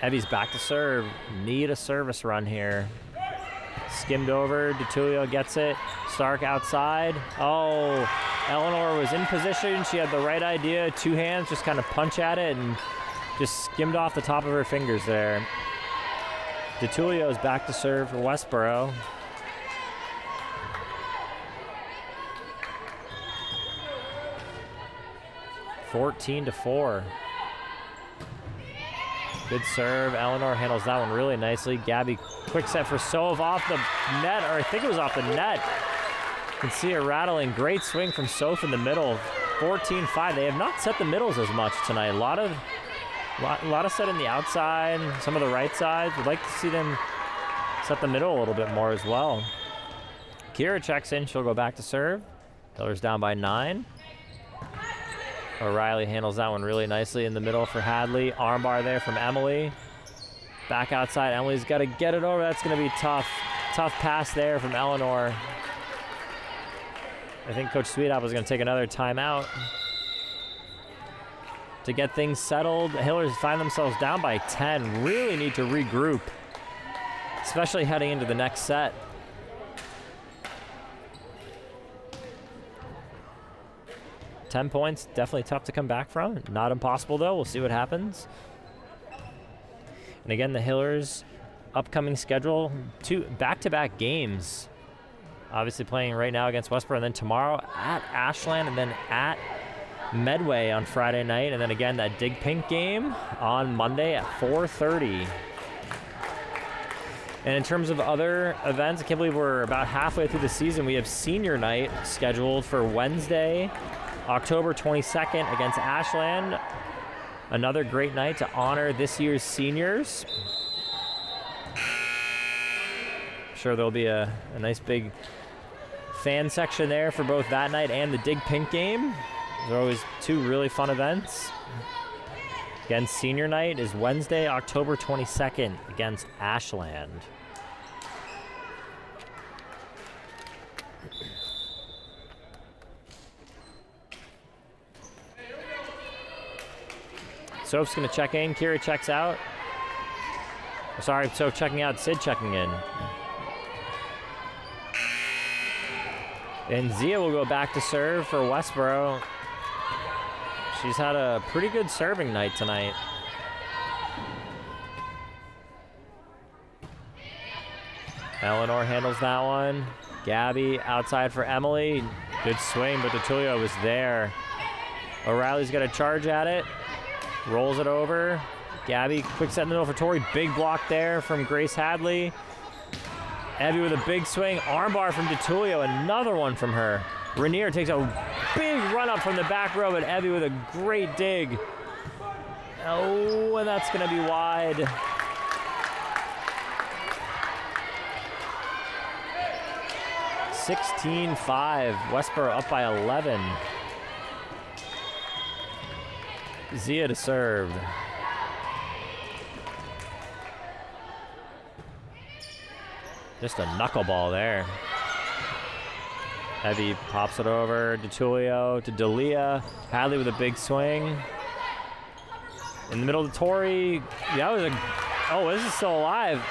Evie's back to serve. Need a service run here. Skimmed over. DeTulio gets it. Stark outside. Oh, Eleanor was in position. She had the right idea. Two hands, just kind of punch at it and just skimmed off the top of her fingers there. DeTulio is back to serve for Westborough. (14-4). Good serve. Eleanor handles that one really nicely. Gabby, quick set for Sove off the net, or I think it was off the net. You can see it rattling. Great swing from Soph in the middle. 14-5. They have not set the middles as much tonight. A lot of set in the outside, some of the right sides. We'd like to see them set the middle a little bit more as well. Kira checks in. She'll go back to serve. Hillers down by 9. O'Reilly handles that one really nicely in the middle for Hadley. Armbar there from Emily. Back outside. Emily's got to get it over. That's going to be tough. Tough pass there from Eleanor. I think Coach Sweetap was going to take another timeout to get things settled. The Hillers find themselves down by 10. Really need to regroup, especially heading into the next set. $10 points, definitely tough to come back from. Not impossible, though. We'll see what happens. And again, the Hillers' upcoming schedule, 2 back-to-back games. Obviously playing right now against Westborough, and then tomorrow at Ashland, and then at Medway on Friday night, and then again that Dig Pink game on Monday at 4:30. And in terms of other events, I can't believe we're about halfway through the season. We have senior night scheduled for Wednesday, October 22nd against Ashland. Another great night to honor this year's seniors. I'm sure there'll be a nice big fan section there for both that night and the Dig Pink game. Those are always 2 really fun events. Again, senior night is Wednesday, October 22nd against Ashland. Soph's going to check in. Kira checks out. Sorry, so checking out, Sid checking in. And Zia will go back to serve for Westborough. She's had a pretty good serving night tonight. Eleanor handles that one. Gabby outside for Emily. Good swing, but DeTulio was there. O'Reilly's got a charge at it. Rolls it over. Gabby, quick set in the middle for Tori. Big block there from Grace Hadley. Evie with a big swing. Armbar from DeTulio. Another one from her. Rainier takes a big run up from the back row, but Evie with a great dig. Oh, and that's going to be wide. (16-5). Westborough up by 11. Zia to serve. Just a knuckleball there. Evie pops it over. DeTulio to D'Elia. Hadley with a big swing. In the middle to Tori. That was a... Oh, this is still alive.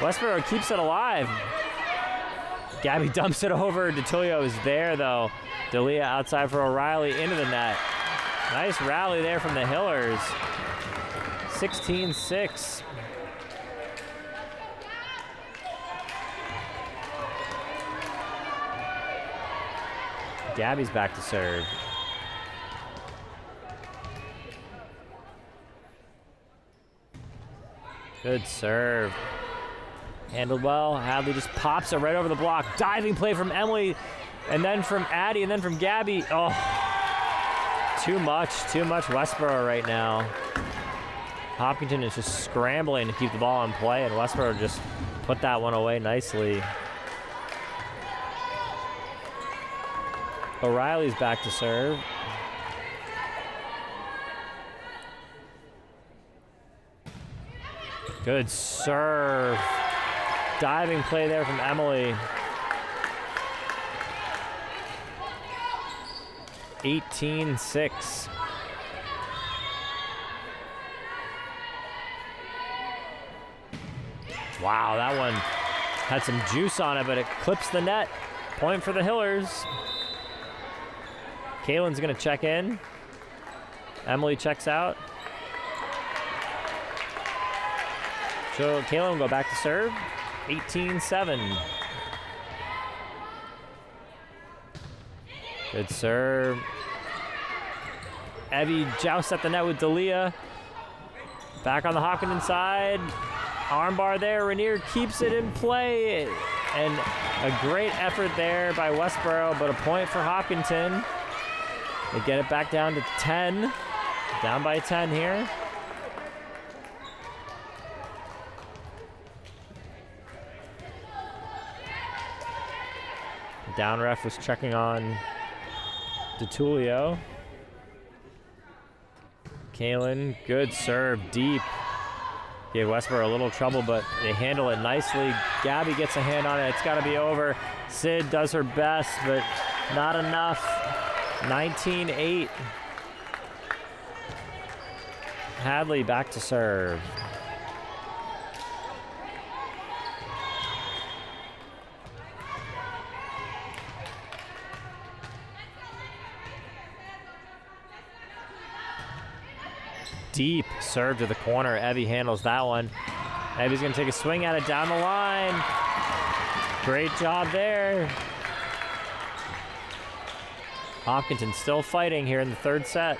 Westborough keeps it alive. Gabby dumps it over. DeTulio is there, though. D'Elia outside for O'Reilly into the net. Nice rally there from the Hillers. 16-6. Gabby's back to serve. Good serve. Handled well. Hadley just pops it right over the block. Diving play from Emily, and then from Addie, and then from Gabby. Oh, too much Westborough right now. Hopkinton is just scrambling to keep the ball in play, and Westborough just put that one away nicely. O'Reilly's back to serve. Good serve. Diving play there from Emily. 18-6. Wow, that one had some juice on it, but it clips the net. Point for the Hillers. Kaylin's gonna check in. Emily checks out. So Kaylin will go back to serve. 18-7. Good serve. Evie jousts at the net with D'Elia. Back on the Hopkinton side. Armbar there. Rainier keeps it in play. And a great effort there by Westborough, but a point for Hopkinton. They get it back down to 10. Down by 10 here. The down ref was checking on DeTulio. Kaylin, good serve, deep. Gave Westborough a little trouble, but they handle it nicely. Gabby gets a hand on it. It's got to be over. Sid does her best, but not enough. 19-8. Hadley back to serve. Deep serve to the corner. Evie handles that one. Evie's gonna take a swing at it down the line. Great job there. Hopkinton still fighting here in the third set.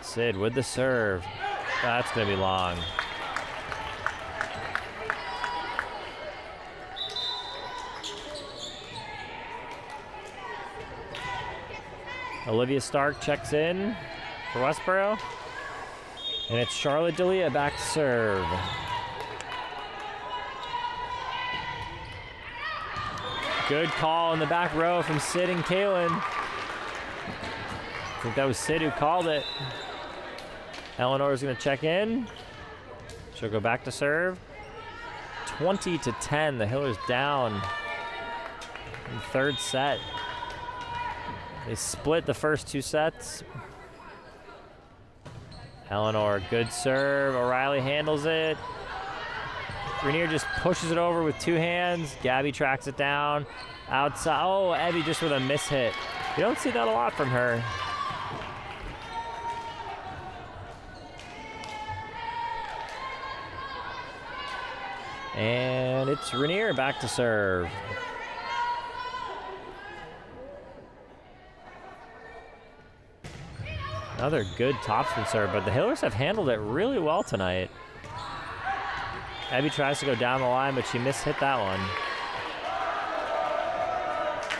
Sid with the serve. That's gonna be long. Olivia Stark checks in for Westborough. And it's Charlotte D'Elia back to serve. Good call in the back row from Sid and Kaylin. I think that was Sid who called it. Eleanor's gonna check in. She'll go back to serve. 20-10, the Hillers down in the third set. They split the first 2 sets. Eleanor, good serve. O'Reilly handles it. Rainier just pushes it over with 2 hands. Gabby tracks it down. Outside. Oh, Evie just with a miss hit. You don't see that a lot from her. And it's Rainier back to serve. Another good topspin serve, but the Hillers have handled it really well tonight. Abby tries to go down the line, but she mishit that one.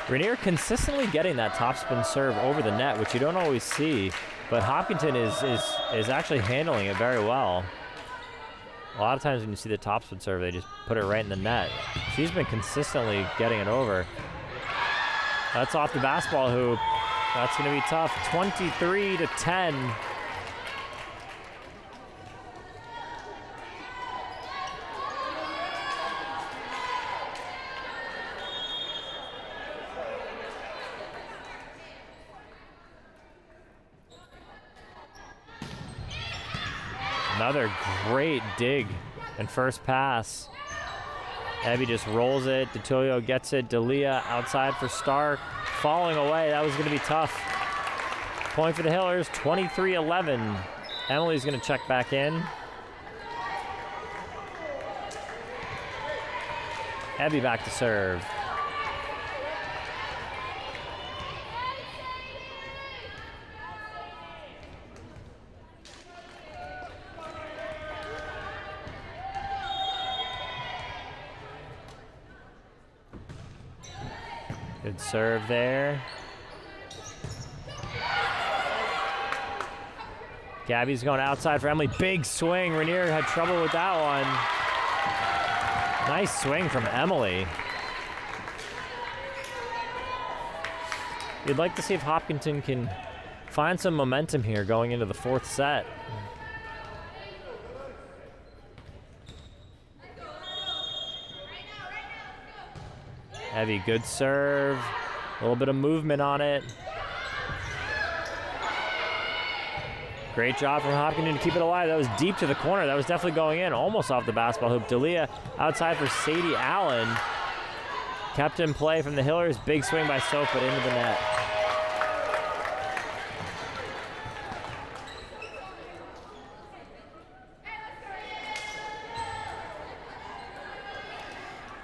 Rainier consistently getting that topspin serve over the net, which you don't always see, but Hopkinton is actually handling it very well. A lot of times when you see the topspin serve, they just put it right in the net. She's been consistently getting it over. That's off the basketball hoop. That's going to be tough. 23-10. Another great dig and first pass. Abby just rolls it. DeTulio gets it. D'Elia outside for Stark. Falling away. That was going to be tough. Point for the Hillers. 23-11. Emily's going to check back in. Abby back to serve. Good serve there. Gabby's going outside for Emily. Big swing. Rainier had trouble with that one. Nice swing from Emily. You'd like to see if Hopkinton can find some momentum here going into the 4th set. Heavy, good serve. A little bit of movement on it. Great job from Hopkinton to keep it alive. That was deep to the corner. That was definitely going in, almost off the basketball hoop. D'Elia outside for Sadie Allen. Kept in play from the Hillers. Big swing by Soap, but into the net.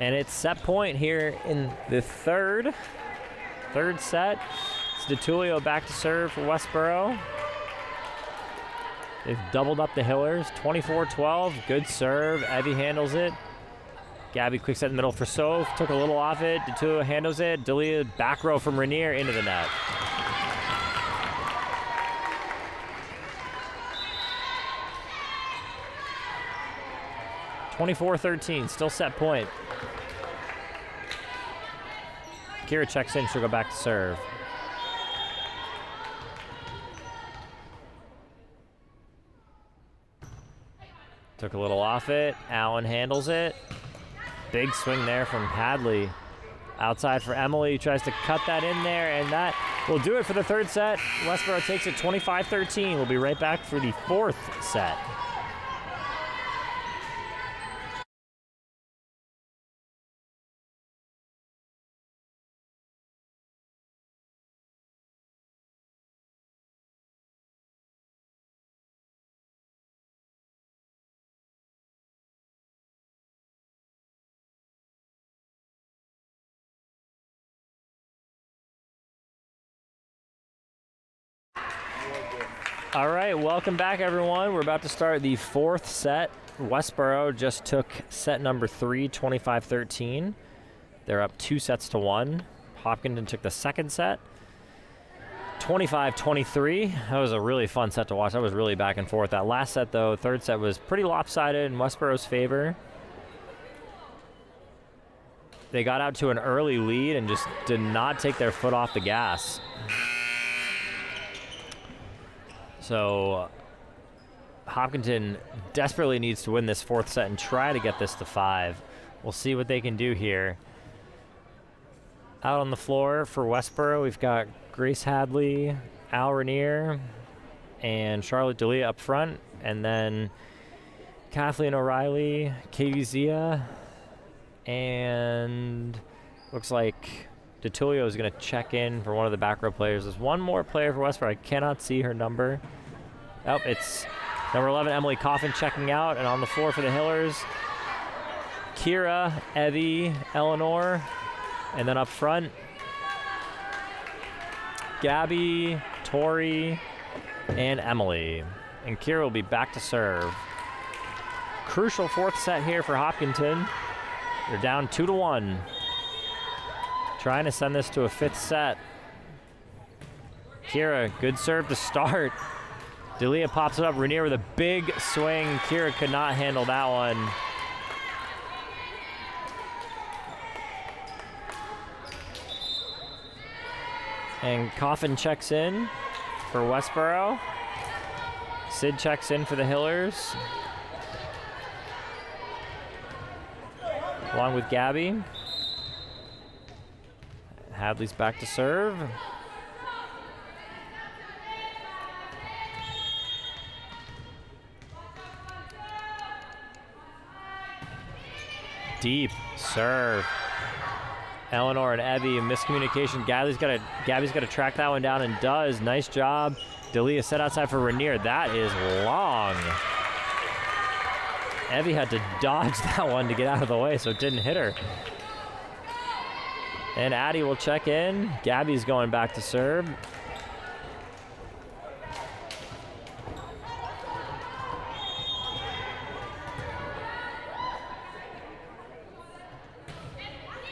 And it's set point here in the third set. It's DeTulio back to serve for Westborough. They've doubled up the Hillers, 24-12, good serve. Abby handles it. Gabby quick set in the middle for Soph, took a little off it. DeTulio handles it. D'Elia back row from Rainier into the net. (24-13), still set point. Kira checks in, she'll go back to serve. Took a little off it. Allen handles it. Big swing there from Hadley. Outside for Emily, tries to cut that in there, and that will do it for the 3rd set. Westborough takes it 25-13. We'll be right back for the 4th set. All right, welcome back, everyone. We're about to start the 4th set. Westborough just took set number 3, 25-13. They're up 2-1. Hopkinton took the 2nd set, 25-23. That was a really fun set to watch. That was really back and forth. That last set, though, 3rd set, was pretty lopsided in Westborough's favor. They got out to an early lead and just did not take their foot off the gas. So Hopkinton desperately needs to win this 4th set and try to get this to 5. We'll see what they can do here. Out on the floor for Westborough, we've got Grace Hadley, Al Rainier, and Charlotte D'Elia up front, and then Kathleen O'Reilly, Katie Zia, and looks like DeTulio is going to check in for one of the back row players. There's one more player for Westborough. I cannot see her number. Oh, it's number 11, Emily Coffin, checking out, and on the floor for the Hillers, Kira, Evie, Eleanor, and then up front, Gabby, Tori, and Emily. And Kira will be back to serve. Crucial fourth set here for Hopkinton. They're down 2-1. Trying to send this to a fifth set. Kira, good serve to start. D'Elia pops it up. Rainier with a big swing. Kira could not handle that one. And Coffin checks in for Westborough. Sid checks in for the Hillers, along with Gabby. Hadley's back to serve. Deep serve. Eleanor and Evie, miscommunication. Gabby's got to track that one down, and does. Nice job. D'Elia set outside for Rainier. That is long. Evie had to dodge that one to get out of the way, so it didn't hit her. And Addie will check in. Gabby's going back to serve.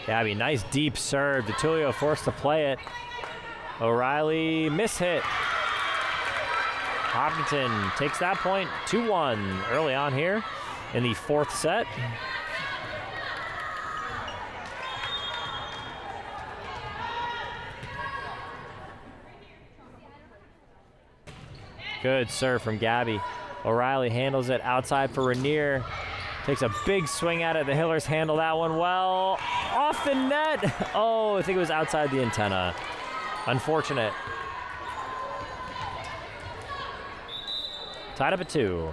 Gabby, nice deep serve. DeTulio forced to play it. O'Reilly, miss hit. Hopkinton takes that point, 2-1 early on here in the fourth set. Good serve from Gabby. O'Reilly handles it outside for Rainier. Takes a big swing at it. The Hillers handle that one well. Off the net. Oh, I think it was outside the antenna. Unfortunate. Tied up at 2.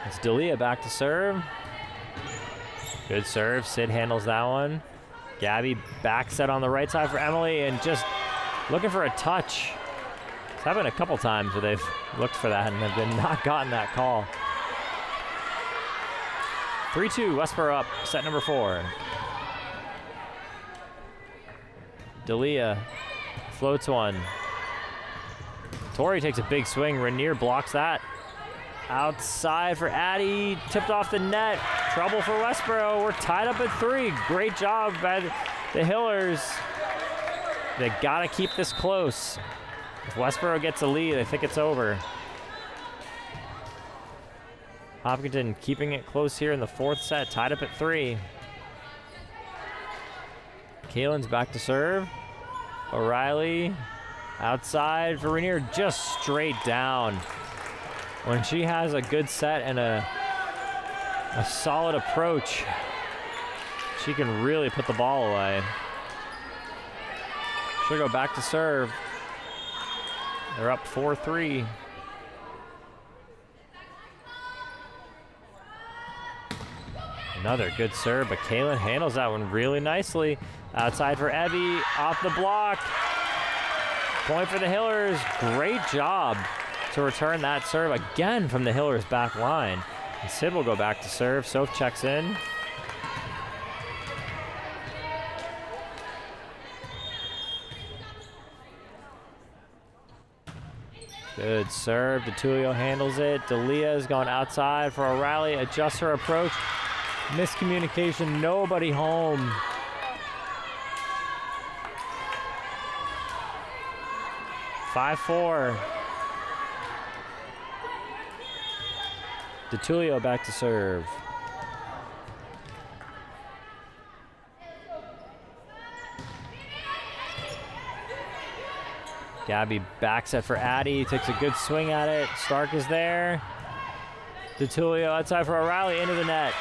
It's D'Elia back to serve. Good serve. Sid handles that one. Gabby back set on the right side for Emily, and just looking for a touch. It's happened a couple times where they've looked for that and have been not gotten that call. 3-2, Westborough up, set number 4. D'Elia floats one. Tori takes a big swing. Rainier blocks that. Outside for Addie, tipped off the net. Trouble for Westborough. We're tied up at 3. Great job by the Hillers. They gotta keep this close. If Westborough gets a lead, I think it's over. Hopkinton keeping it close here in the fourth set, tied up at 3. Kaylin's back to serve. O'Reilly outside for Rainier, just straight down. When she has a good set and a solid approach, she can really put the ball away. She'll go back to serve. They're up 4-3. Another good serve, but Kaylin handles that one really nicely. Outside for Evie, off the block. Point for the Hillers. Great job to return that serve again from the Hillers back line. And Sid will go back to serve. Soph checks in. Good serve. DeTulio handles it. D'Elia is going outside for O'Reilly. Adjusts her approach. Miscommunication. Nobody home. (5-4). DeTulio back to serve. Gabby backs it for Addie, takes a good swing at it. Stark is there. DeTulio outside for O'Reilly, into the net.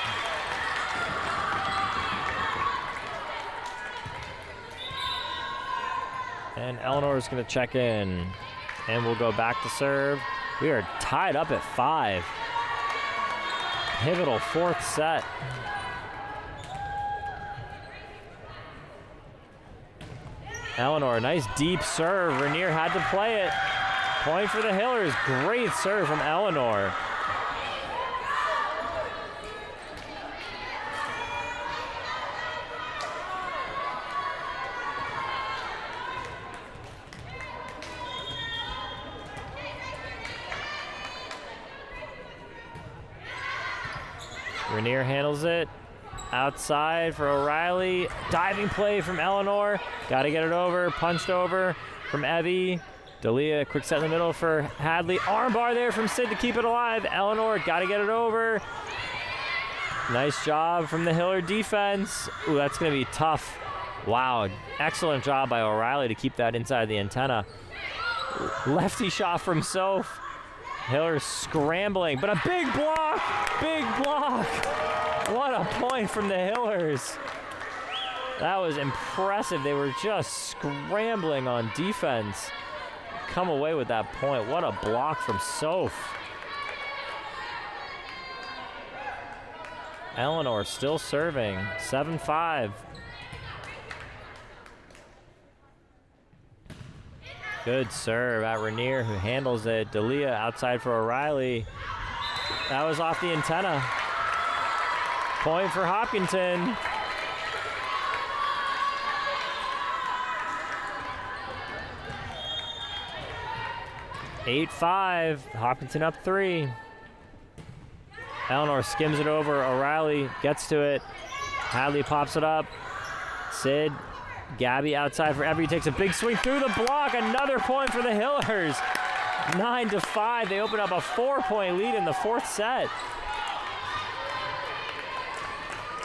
And Eleanor's going to check in. And we'll go back to serve. We are tied up at 5. Pivotal 4th set. Eleanor, nice deep serve. Rainier had to play it. Point for the Hillers. Great serve from Eleanor. Rainier handles it. Outside for O'Reilly. Diving play from Eleanor. Got to get it over. Punched over from Evie. Dalia, quick set in the middle for Hadley. Armbar there from Sid to keep it alive. Eleanor, got to get it over. Nice job from the Hiller defense. Ooh, that's going to be tough. Wow, excellent job by O'Reilly to keep that inside the antenna. Lefty shot from Soph. Hiller scrambling, but a big block. Big block. What a point from the Hillers. That was impressive. They were just scrambling on defense. Come away with that point. What a block from Soph. Eleanor still serving. 7-5. Good serve at Rainier, who handles it. Dalia outside for O'Reilly. That was off the antenna. Point for Hopkinton. Eight 5. Hopkinton up 3. Eleanor skims it over. O'Reilly gets to it. Hadley pops it up. Sid. Gabby outside for Evie. Takes a big swing through the block. Another point for the Hillers. 9-5. They open up a 4-point lead in the 4th set.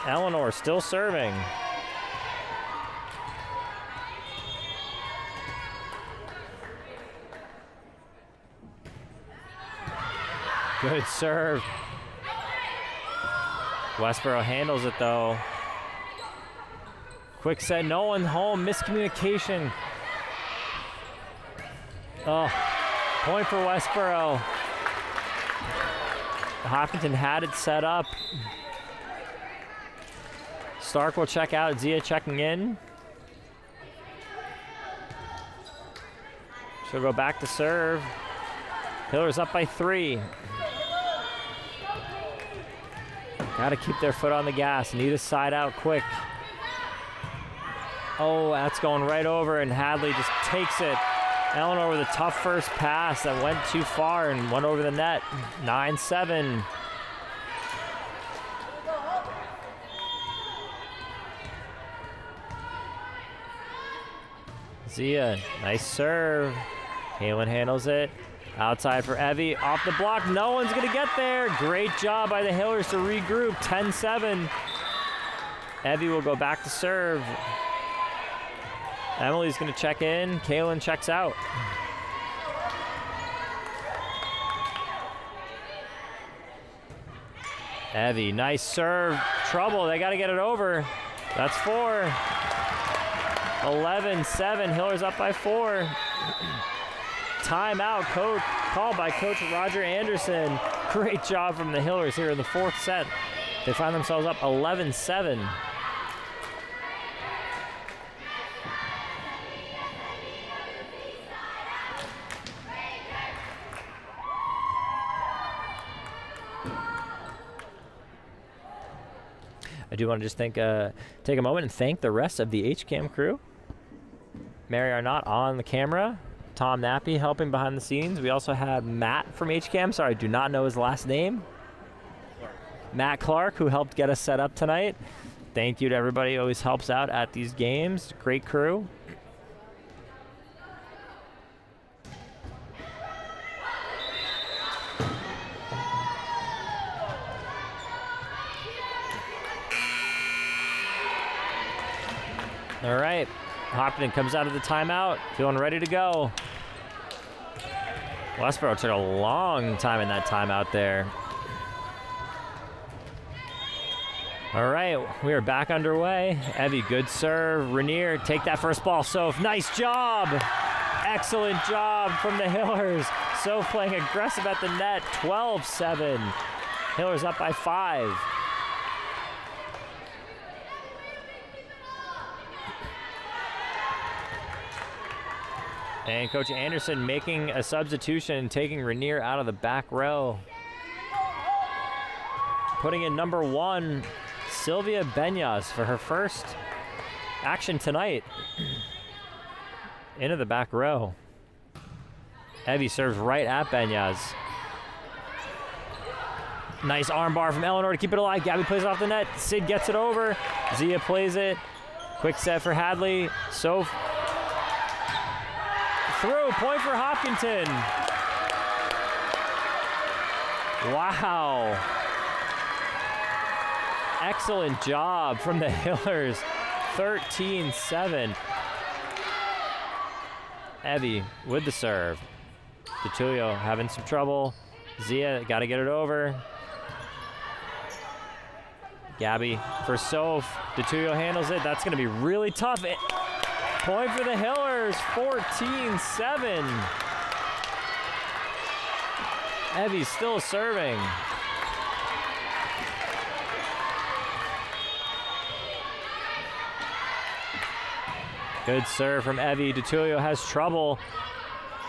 Eleanor still serving. Good serve. Westborough handles it though. Quick set, no one home, miscommunication. Oh, point for Westborough. Hopkinton had it set up. Stark will check out, Zia checking in. She'll go back to serve. Hillers up by 3. Got to keep their foot on the gas. Need a side out quick. Oh, that's going right over, and Hadley just takes it. Eleanor with a tough first pass that went too far and went over the net. 9-7. Zia, nice serve. Kaylin handles it. Outside for Evie, off the block, no one's gonna get there. Great job by the Hillers to regroup, 10-7. Evie will go back to serve. Emily's gonna check in, Kaylin checks out. Evie, nice serve, trouble, they gotta get it over. That's 4. 11-7, Hillers up by 4. Timeout called by Coach Roger Anderson. Great job from the Hillers here in the 4th set. They find themselves up 11-7. I do want to just take a moment and thank the rest of the HCAM crew. Mary Arnott on the camera. Tom Nappy helping behind the scenes. We also had Matt from HCAM. Sorry, I do not know his last name. Matt Clark, who helped get us set up tonight. Thank you to everybody who always helps out at these games. Great crew. All right, Hopkinton comes out of the timeout, feeling ready to go. Westborough took a long time in that timeout there. All right, we are back underway. Evie, good serve. Rainier, take that first ball. Soph, nice job. Excellent job from the Hillers. Soph playing aggressive at the net, 12-7. Hillers up by 5. And Coach Anderson making a substitution, taking Rainier out of the back row. Putting in number 1, Sylvia Benyas for her first action tonight. Into the back row. Evie serves right at Benyas. Nice armbar from Eleanor to keep it alive. Gabby plays it off the net. Sid gets it over. Zia plays it. Quick set for Hadley. Soph through, point for Hopkinton. Wow. Excellent job from the Hillers. 13-7. Evie with the serve. DeTulio having some trouble. Zia got to get it over. Gabby for Soph. DeTulio handles it. That's going to be really tough. Point for the Hillers, 14-7. Evie still serving. Good serve from Evie. DeTulio has trouble.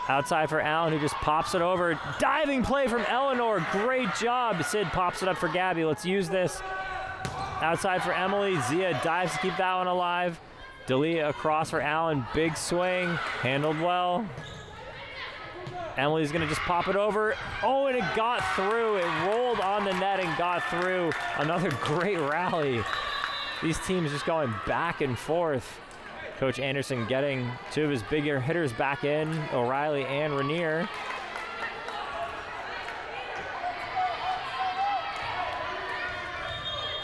Outside for Allen, who just pops it over. Diving play from Eleanor. Great job. Sid pops it up for Gabby. Let's use this. Outside for Emily. Zia dives to keep that one alive. Dalia across for Allen. Big swing. Handled well. Emily's going to just pop it over. Oh, and it got through. It rolled on the net and got through. Another great rally. These teams just going back and forth. Coach Anderson getting 2 of his bigger hitters back in, O'Reilly and Rainier.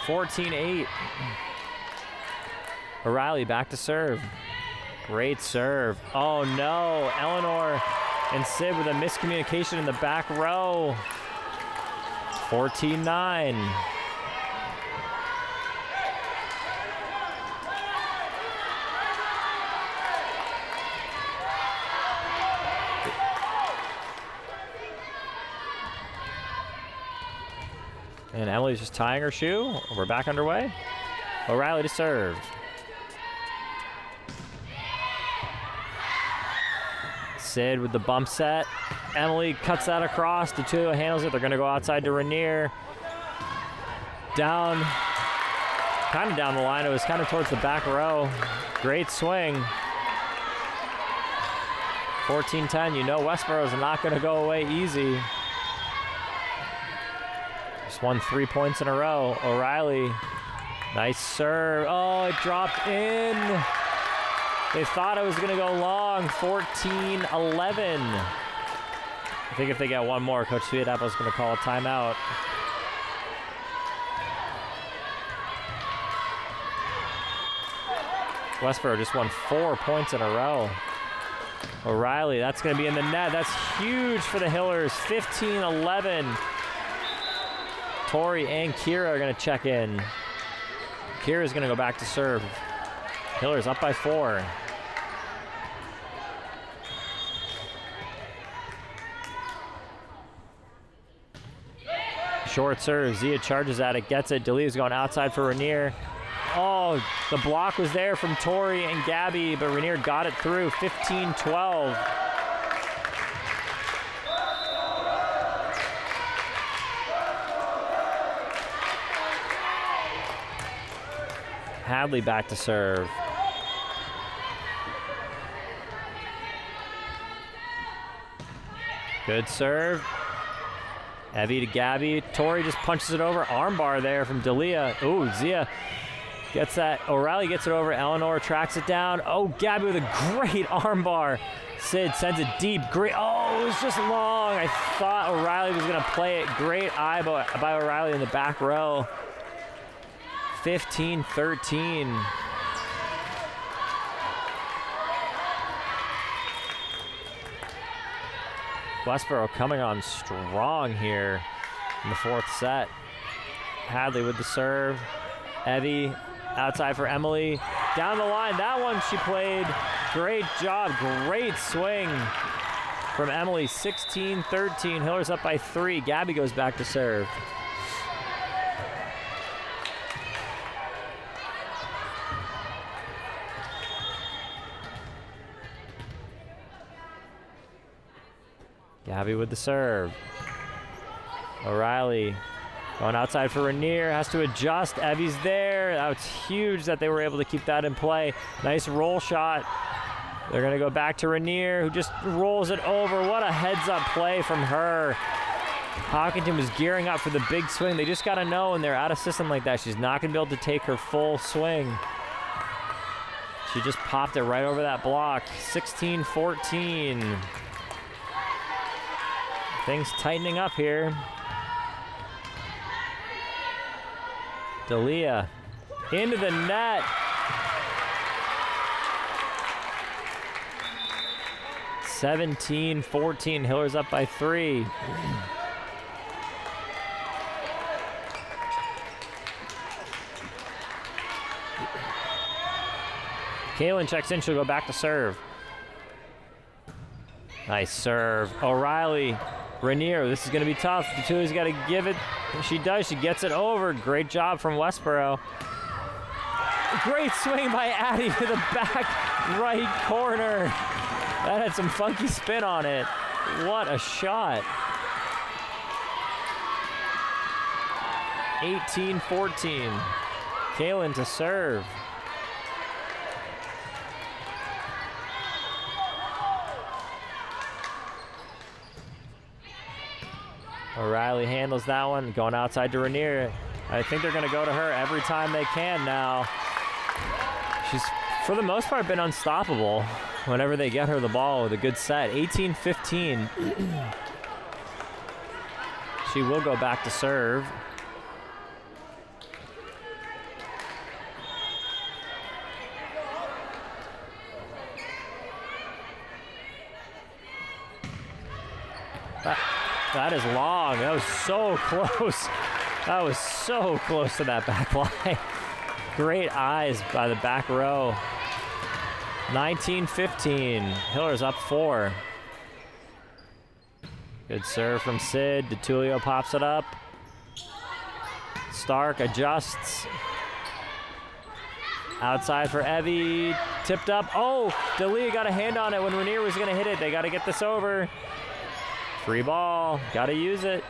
(14-8). O'Reilly back to serve. Great serve. Oh no, Eleanor and Sid with a miscommunication in the back row. 14-9. And Emily's just tying her shoe. We're back underway. O'Reilly to serve. Sid with the bump set. Emily cuts that across. DeTulio handles it. They're going to go outside to Rainier. Down, kind of down the line. It was kind of towards the back row. Great swing. 14-10. You know Westborough's not going to go away easy. Just won 3 points in a row. O'Reilly, nice serve. Oh, it dropped in. They thought it was going to go long. 14-11. I think if they get one more, Coach Sweetapple's going to call a timeout. Westborough just won 4 points in a row. O'Reilly, that's going to be in the net. That's huge for the Hillers. 15-11. Tori and Kira are going to check in. Kira's going to go back to serve. Hillers up by 4. Short serve. Zia charges at it, gets it. Delia's going outside for Rainier. Oh, the block was there from Tori and Gabby, but Rainier got it through. 15-12. Hadley back to serve. Good serve. Evie to Gabby. Tori just punches it over. Armbar there from Dalia. Ooh, Zia gets that. O'Reilly gets it over. Eleanor tracks it down. Oh, Gabby with a great armbar. Sid sends it deep. Great. Oh, it was just long. I thought O'Reilly was going to play it. Great eye by O'Reilly in the back row. 15-13. Westborough coming on strong here in the 4th set. Hadley with the serve. Evie outside for Emily. Down the line, that one she played. Great job, great swing from Emily. 16-13, Hillers up by 3. Gabby goes back to serve. Gabby with the serve. O'Reilly going outside for Rainier, has to adjust. Evie's there. That's huge that they were able to keep that in play. Nice roll shot. They're going to go back to Rainier, who just rolls it over. What a heads-up play from her. Hawkinton was gearing up for the big swing. They just got to know when they're out of system like that, she's not going to be able to take her full swing. She just popped it right over that block. 16-14. Things tightening up here. D'Elia into the net. (17-14), Hillers up by 3. Kaylin checks in, she'll go back to serve. Nice serve. O'Reilly, Rainier, this is gonna be tough. Tutuli's gotta give it. She does, she gets it over. Great job from Westborough. Great swing by Addie to the back right corner. That had some funky spin on it. What a shot. 18-14. Kaylin to serve. O'Reilly handles that one, going outside to Rainier. I think they're gonna go to her every time they can now. She's, for the most part, been unstoppable whenever they get her the ball with a good set. 18-15. She will go back to serve. That is long. That was so close. That was so close to that back line. Great eyes by the back row. 19-15. Hillers up 4. Good serve from Sid. DeTulio pops it up. Stark adjusts. Outside for Evie. Tipped up. Oh, D'Elia got a hand on it when Rainier was going to hit it. They got to get this over. Free ball, gotta use it.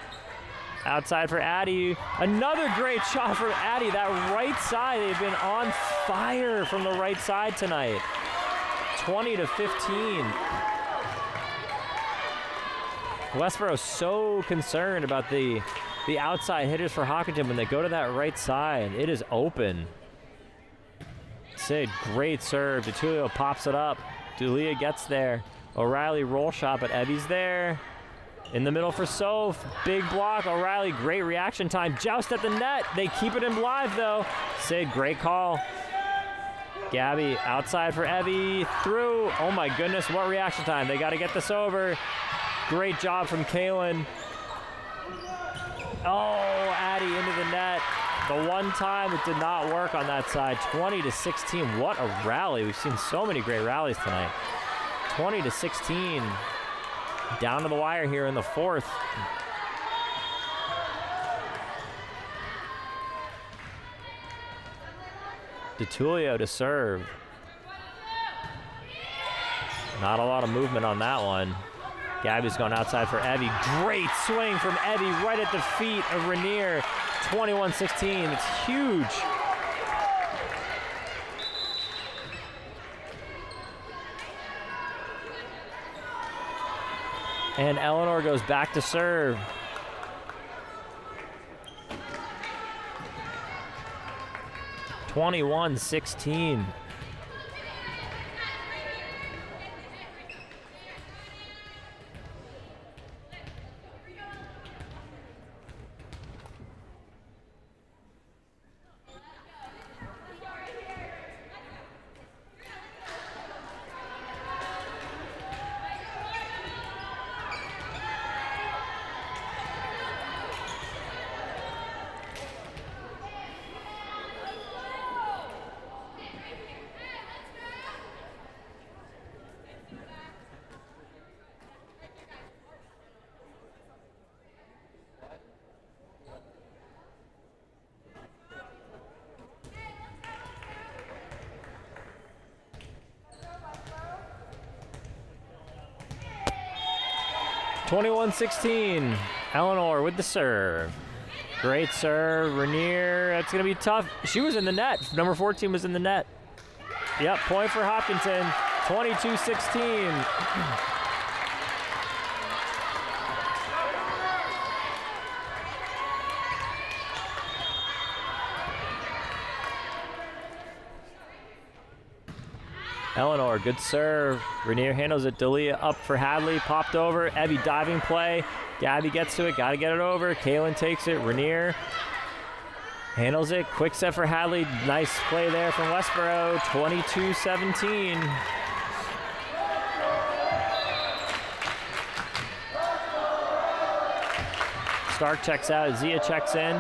Outside for Addie. Another great shot from Addie. That right side, they've been on fire from the right side tonight. 20-15. Westborough so concerned about the outside hitters for Hawkinton when they go to that right side. It is open. Sid, great serve. DeTulio pops it up. D'Elia gets there. O'Reilly roll shot, but Evie's there. In the middle for Soph, big block. O'Reilly, great reaction time. Joust at the net. They keep it in live though. Sid, great call. Gabby outside for Evie, through. Oh my goodness, what reaction time. They got to get this over. Great job from Kaylin. Oh, Addie into the net. The one time it did not work on that side. 20-16, what a rally. We've seen so many great rallies tonight. 20-16. Down to the wire here in the 4th. DeTulio to serve. Not a lot of movement on that one. Gabby's going outside for Evie. Great swing from Evie right at the feet of Rainier. 21-16, it's huge. And Eleanor goes back to serve. (21-16). 21-16. Eleanor with the serve. Great serve. Rainier. That's going to be tough. She was in the net. Number 14 was in the net. Yep, point for Hopkinton. 22-16. Eleanor, good serve. Rainier handles it. Dalia up for Hadley. Popped over. Evie diving play. Gabby gets to it. Got to get it over. Kaylin takes it. Rainier handles it. Quick set for Hadley. Nice play there from Westborough. 22-17. Stark checks out. Zia checks in.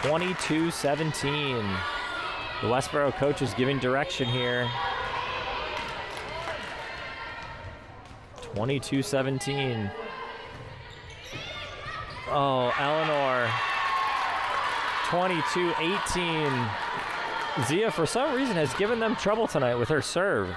22-17. The Westborough coach is giving direction here. 22-17. Oh, Eleanor. 22-18. Zia, for some reason, has given them trouble tonight with her serve.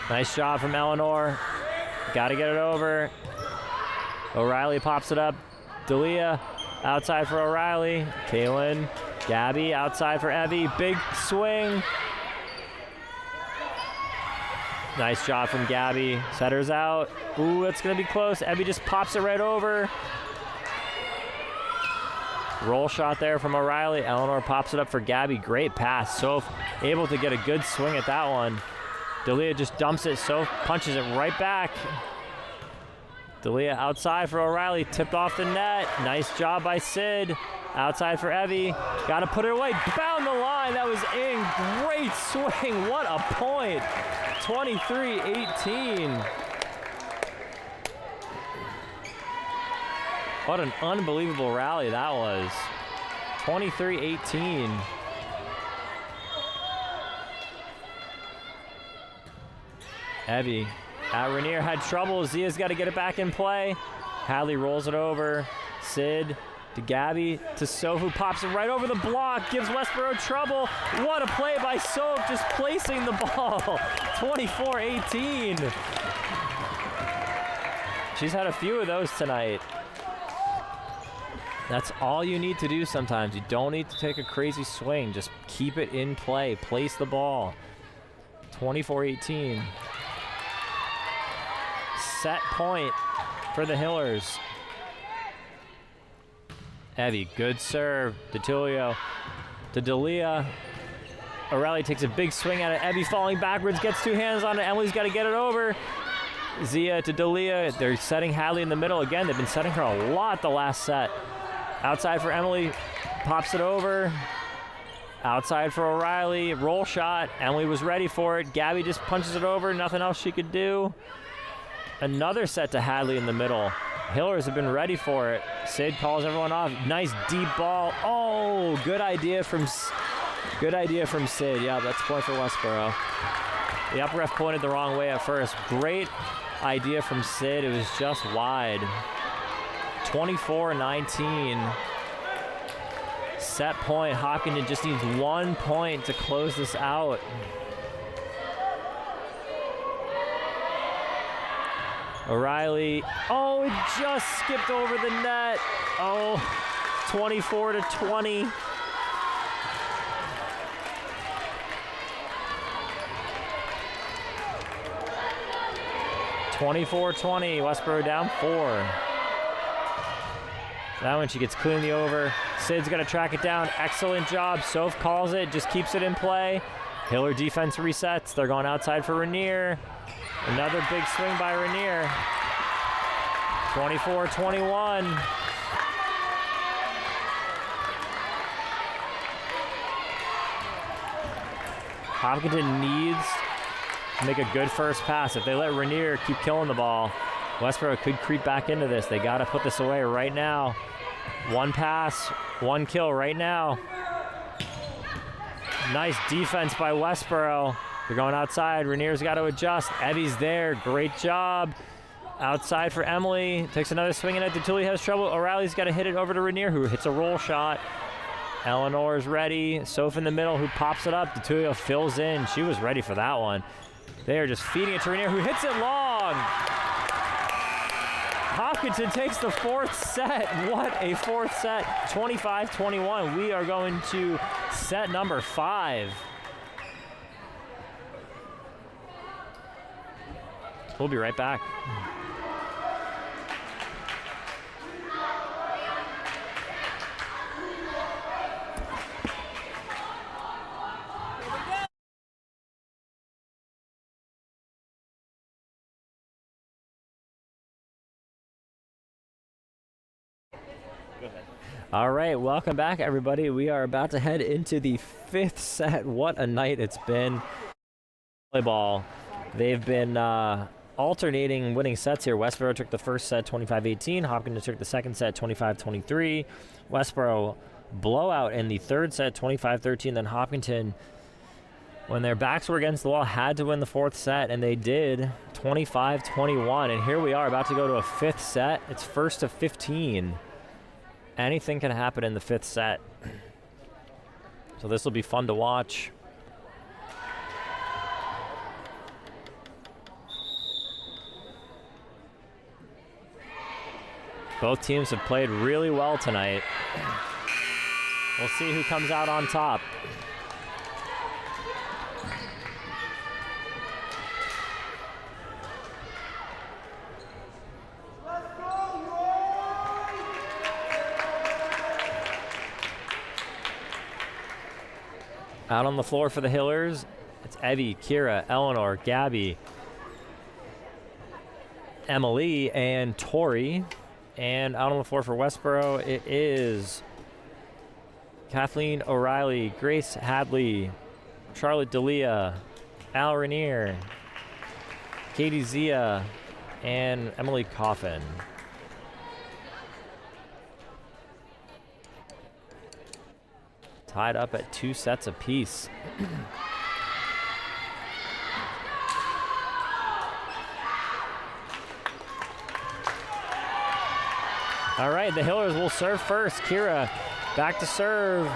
Nice job from Eleanor. Got to get it over. O'Reilly pops it up. Dalia outside for O'Reilly. Kaylin, Gabby outside for Evie. Big swing. Nice job from Gabby. Setters out. Ooh, that's going to be close. Evie just pops it right over. Roll shot there from O'Reilly. Eleanor pops it up for Gabby. Great pass. So able to get a good swing at that one. Dalia just dumps it. So punches it right back. Dalia outside for O'Reilly, tipped off the net. Nice job by Sid. Outside for Evie. Got to put it away. Found the line. That was in. Great swing. What a point. 23-18. What an unbelievable rally that was. 23-18. Evie. Rainier had trouble. Zia's got to get it back in play. Hadley rolls it over. Sid to Gabby to Soph, who pops it right over the block. Gives Westborough trouble. What a play by Soph, just placing the ball. 24-18. She's had a few of those tonight. That's all you need to do sometimes. You don't need to take a crazy swing. Just keep it in play. Place the ball. 24-18. Set point for the Hillers. Evie, good serve. DeTulio to Dalia. O'Reilly takes a big swing at it. Evie falling backwards, gets two hands on it. Emily's got to get it over. Zia to Dalia. They're setting Hadley in the middle again. They've been setting her a lot the last set. Outside for Emily, pops it over. Outside for O'Reilly, roll shot. Emily was ready for it. Gabby just punches it over. Nothing else she could do. Another set to Hadley in the middle. Hillers have been ready for it. Sid calls everyone off. Nice deep ball. Oh, good idea from Sid. Yeah, that's point for Westborough. The up ref pointed the wrong way at first. Great idea from Sid. It was just wide. 24-19. Set point. Hopkinton just needs 1 point to close this out. O'Reilly, oh, it just skipped over the net. Oh, 24-20. Westborough down 4. That one she gets cleanly over. Sid's got to track it down. Excellent job. Soph calls it, just keeps it in play. Hiller defense resets. They're going outside for Rainier. Another big swing by Rainier. 24-21. Hopkinton needs to make a good first pass. If they let Rainier keep killing the ball, Westborough could creep back into this. They got to put this away right now. One pass, one kill right now. Nice defense by Westborough. They're going outside. Rainier's got to adjust. Evie's there. Great job. Outside for Emily. Takes another swing in it. DeTulio has trouble. O'Reilly's got to hit it over to Rainier, who hits a roll shot. Eleanor's ready. Soph in the middle, who pops it up. DeTulio fills in. She was ready for that one. They are just feeding it to Rainier, who hits it long. Hopkinton takes the fourth set. What a fourth set. 25-21. We are going to set number 5. We'll be right back. All right, welcome back, everybody. We are about to head into the 5th set. What a night it's been. Volleyball. They've been alternating winning sets here. Westborough took the first set 25-18. Hopkinton took the second set 25-23. Westborough blowout in the third set 25-13. Then Hopkinton, when their backs were against the wall, had to win the fourth set, and they did 25-21. And here we are about to go to a 5th set. It's first to 15. Anything can happen in the 5th set. So this will be fun to watch. Both teams have played really well tonight. We'll see who comes out on top. Out on the floor for the Hillers, it's Evie, Kira, Eleanor, Gabby, Emily, and Tori. And out on the floor for Westborough, it is Kathleen O'Reilly, Grace Hadley, Charlotte D'Elia, Al Rainier, Katie Zia, and Emily Coffin. Tied up at 2 sets apiece. All right, the Hillers will serve first. Kira back to serve.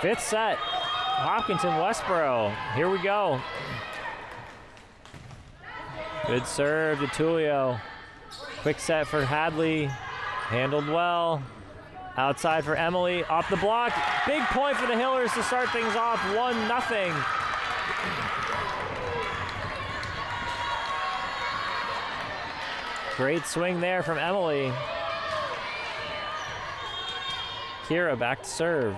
5th set. Hopkinton, Westborough. Here we go. Good serve to Tulio. Quick set for Hadley. Handled well. Outside for Emily, off the block. Big point for the Hillers to start things off, 1-0. Great swing there from Emily. Kira back to serve.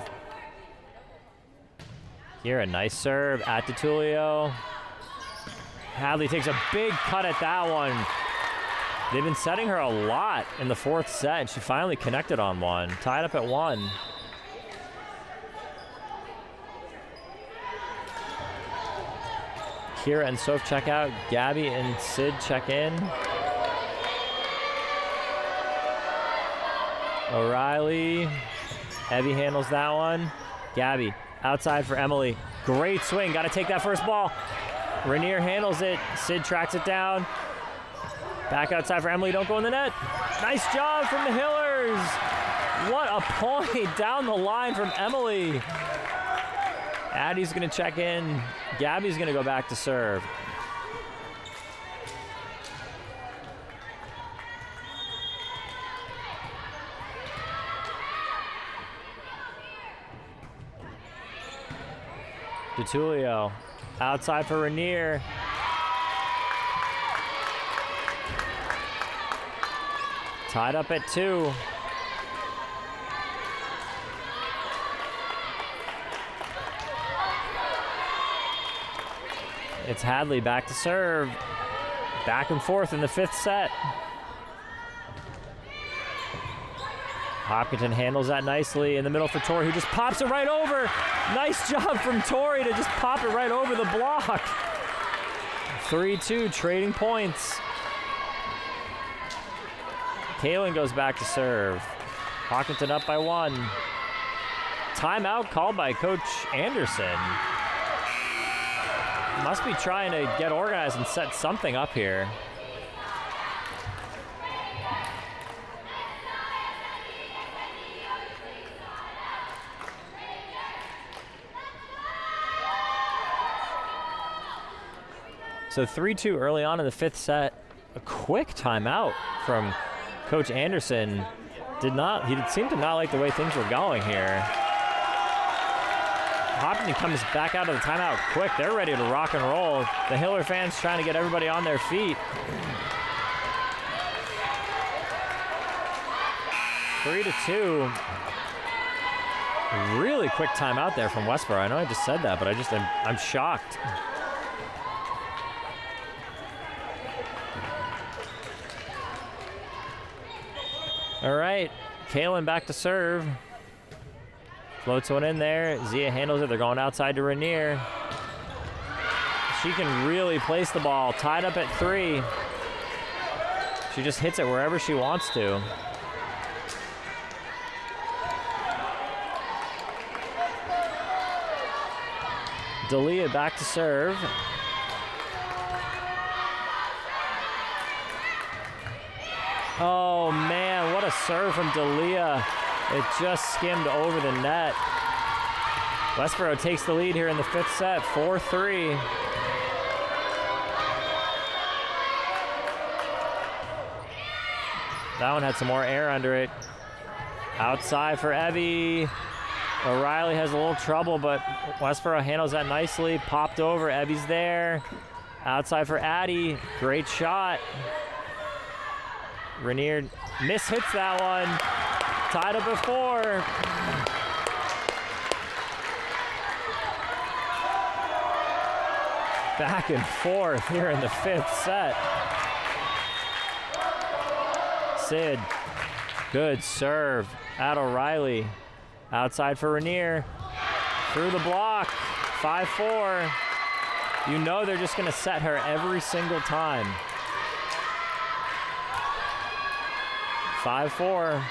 Kira, nice serve at DeTulio. Hadley takes a big cut at that one. They've been setting her a lot in the 4th set, and she finally connected on one. Tied up at 1. Kira and Soph check out. Gabby and Sid check in. O'Reilly. Evie handles that one. Gabby outside for Emily. Great swing. Got to take that first ball. Rainier handles it. Sid tracks it down. Back outside for Emily. Don't go in the net. Nice job from the Hillers. What a point down the line from Emily. Addie's going to check in. Gabby's going to go back to serve. DeTulio outside for Rainier. Tied up at 2. It's Hadley back to serve. Back and forth in the 5th set. Hopkinton handles that nicely in the middle for Tori, who just pops it right over. Nice job from Tori to just pop it right over the block. 3-2, trading points. Kaylin goes back to serve. Hopkinton up by 1. Timeout called by Coach Anderson. Must be trying to get organized and set something up here. So 3-2 early on in the 5th set. A quick timeout from Coach Anderson. He seemed to not like the way things were going here. Hopkins comes back out of the timeout quick. They're ready to rock and roll. The Hiller fans trying to get everybody on their feet. 3-2. Really quick timeout there from Westborough. I know I just said that, but I'm shocked. All right, Kalen back to serve. Floats one in there. Zia handles it. They're going outside to Rainier. She can really place the ball. Tied up at 3. She just hits it wherever she wants to. Dalia back to serve. Oh man, what a serve from Dalia. It just skimmed over the net. Westborough takes the lead here in the 5th set, 4-3. That one had some more air under it. Outside for Evie. O'Reilly has a little trouble, but Westborough handles that nicely. Popped over, Evie's there. Outside for Addie, great shot. Rainier mishits that one. Tied up at 4. Back and forth here in the 5th set. Sid, good serve at O'Reilly. Outside for Rainier. Through the block, 5-4. You know they're just gonna set her every single time. 5-4.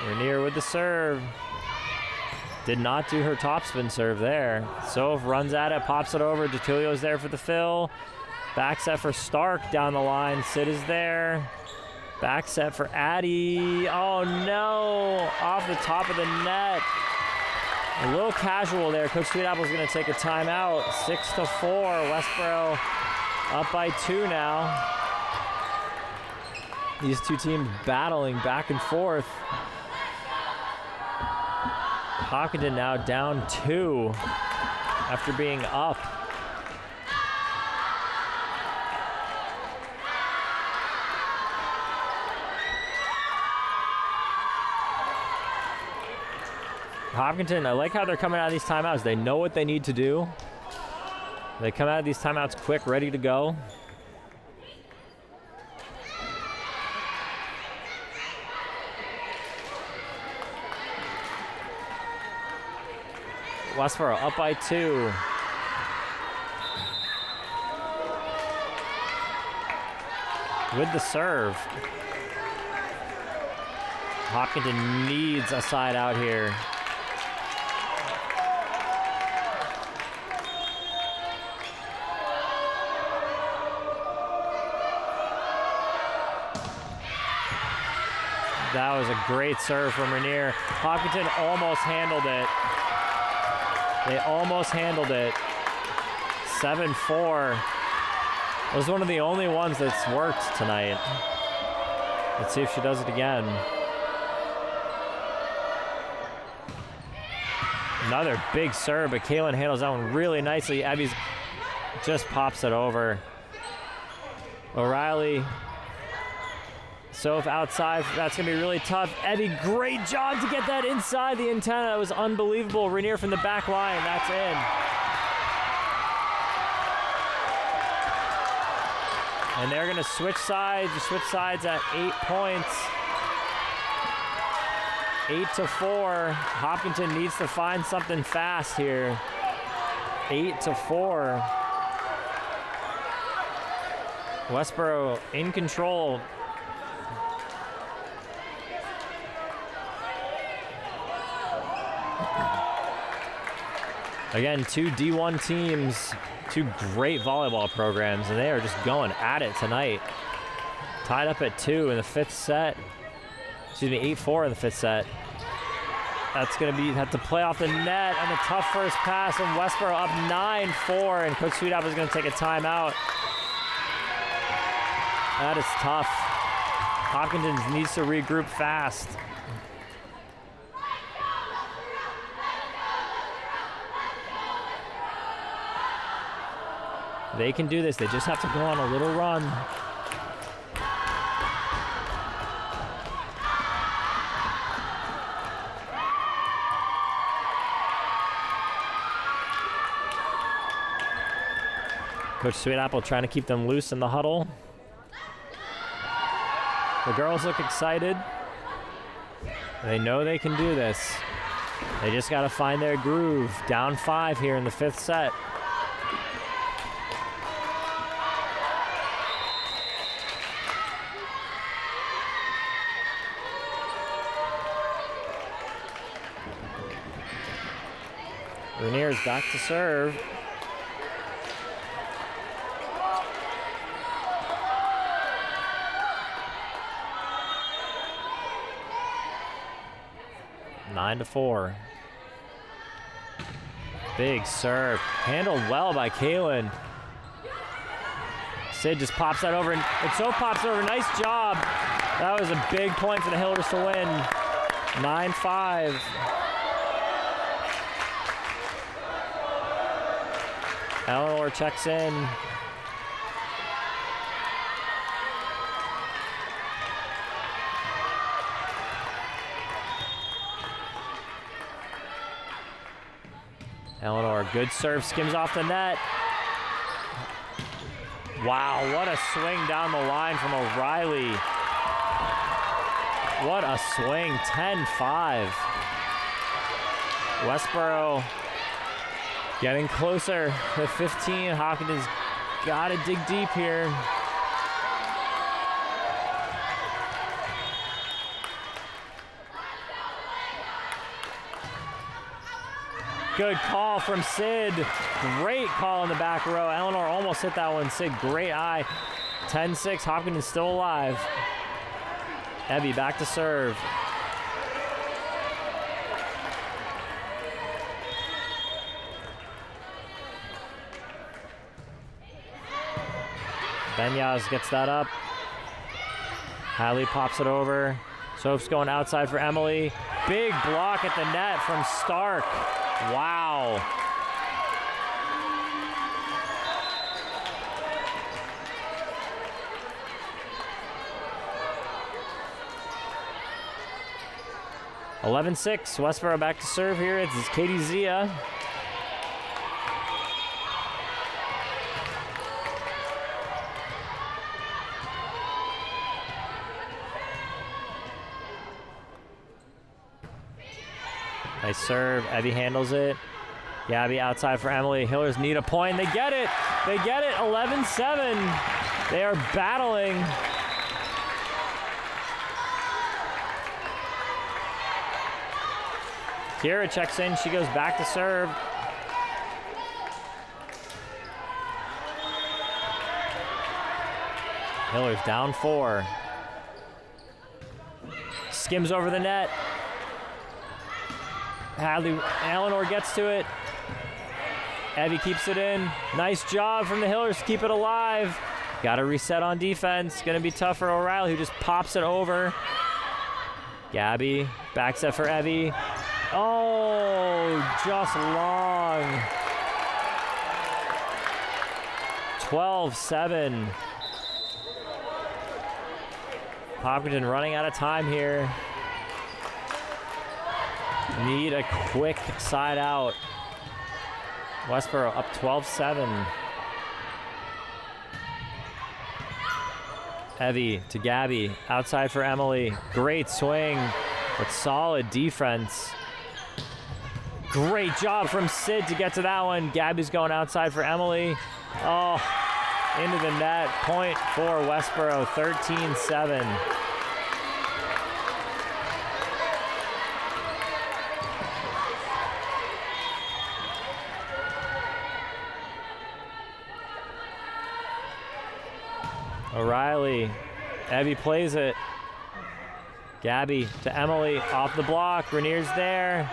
Rainier with the serve. Did not do her topspin serve there. Soph runs at it, pops it over. DeTulio's there for the fill. Back set for Stark down the line. Sid is there. Back set for Addie. Oh no, off the top of the net. A little casual there. Coach Sweetapple's gonna take a timeout. 6-4, Westborough up by 2 now. These two teams battling back and forth. Hockenton now down 2 after being up. Hopkinton, I like how they're coming out of these timeouts. They know what they need to do. They come out of these timeouts quick, ready to go. Westborough up by 2. With the serve. Hopkinton needs a side out here. That was a great serve from Rainier. Hopkinton almost handled it. They almost handled it. 7-4. It was one of the only ones that's worked tonight. Let's see if she does it again. Another big serve, but Kaylin handles that one really nicely. Abby's just pops it over. O'Reilly. Soph outside, that's gonna be really tough. Evie, great job to get that inside the antenna. That was unbelievable. Rainier from the back line, that's in. And they're gonna switch sides at 8 points. 8-4. Hopkinton needs to find something fast here. 8-4. Westborough in control. Again, 2 D1 teams, 2 great volleyball programs, and they are just going at it tonight. Tied up at 2 in the 5th set. Excuse me, 8-4 in the 5th set. That's going to have to play off the net, and a tough first pass, and Westborough up 9-4, and Coach Sweetapple is going to take a timeout. That is tough. Hopkins needs to regroup fast. They can do this. They just have to go on a little run. Coach Sweetapple trying to keep them loose in the huddle. The girls look excited. They know they can do this. They just got to find their groove. Down 5 here in the 5th set. Rainier's back to serve. Nine to 4. Big serve. Handled well by Kaylin. Sid just pops that over, and so pops it over. Nice job. That was a big point for the Hillers to win. 9-5. Eleanor checks in. Eleanor, good serve, skims off the net. Wow, what a swing down the line from O'Reilly. What a swing, 10-5. Westborough getting closer to 15. Hopkins got to dig deep here. Good call from Sid. Great call in the back row. Eleanor almost hit that one. Sid, great eye. 10-6, Hopkins is still alive. Evie back to serve. Benyaz gets that up. Hadley pops it over. Soph's going outside for Emily. Big block at the net from Stark. Wow. (11-6). Westborough back to serve here. It's Katie Zia. Nice serve. Evie handles it. Gabby outside for Emily. Hillers need a point. They get it. They get it. 11-7. They are battling. Kira checks in. She goes back to serve. Hillers down 4. Skims over the net. Hadley, Eleanor gets to it. Evie keeps it in. Nice job from the Hillers to keep it alive. Got to reset on defense. Going to be tough for O'Reilly, who just pops it over. Gabby, back set for Evie. Oh, just long. 12-7. Hopkinton running out of time here. Need a quick side out. Westborough up 12-7. Evie to Gabby, outside for Emily. Great swing, but solid defense. Great job from Sid to get to that one. Gabby's going outside for Emily. Oh, into the net. Point for Westborough, 13-7. O'Reilly, Evie plays it. Gabby to Emily, off the block. Rainier's there.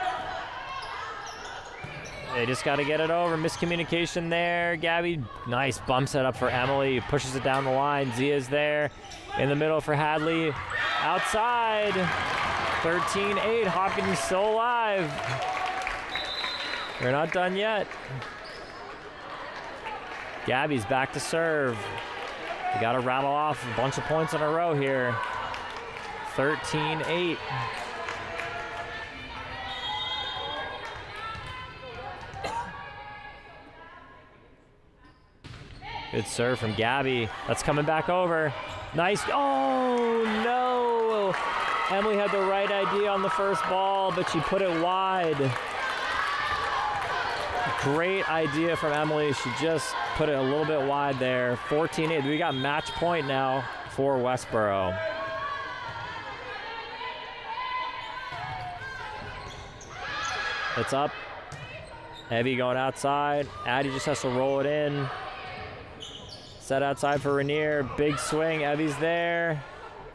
They just got to get it over. Miscommunication there. Gabby, nice, bumps it up for Emily, pushes it down the line. Zia's there in the middle for Hadley. Outside. 13-8. Hopkins still alive. We're not done yet. Gabby's back to serve. You got to rattle off a bunch of points in a row here. 13-8. Good serve from Gabby. That's coming back over. Nice. Oh, no. Emily had the right idea on the first ball, but she put it wide. Great idea from Emily. She just put it a little bit wide there. 14-8. We got match point now for Westborough. It's up. Evie going outside. Addie just has to roll it in. Set outside for Rainier. Big swing. Evie's there.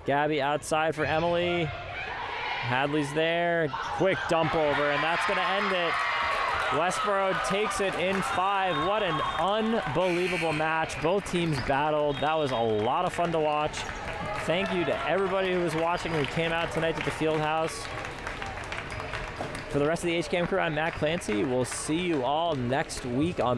Gabby outside for Emily. Hadley's there. Quick dump over, and that's going to end it. Westborough takes it in 5. What an unbelievable match. Both teams battled. That was a lot of fun to watch. Thank you to everybody who was watching who came out tonight to the field house. For the rest of the HCAM crew, I'm Matt Clancy. We'll see you all next week on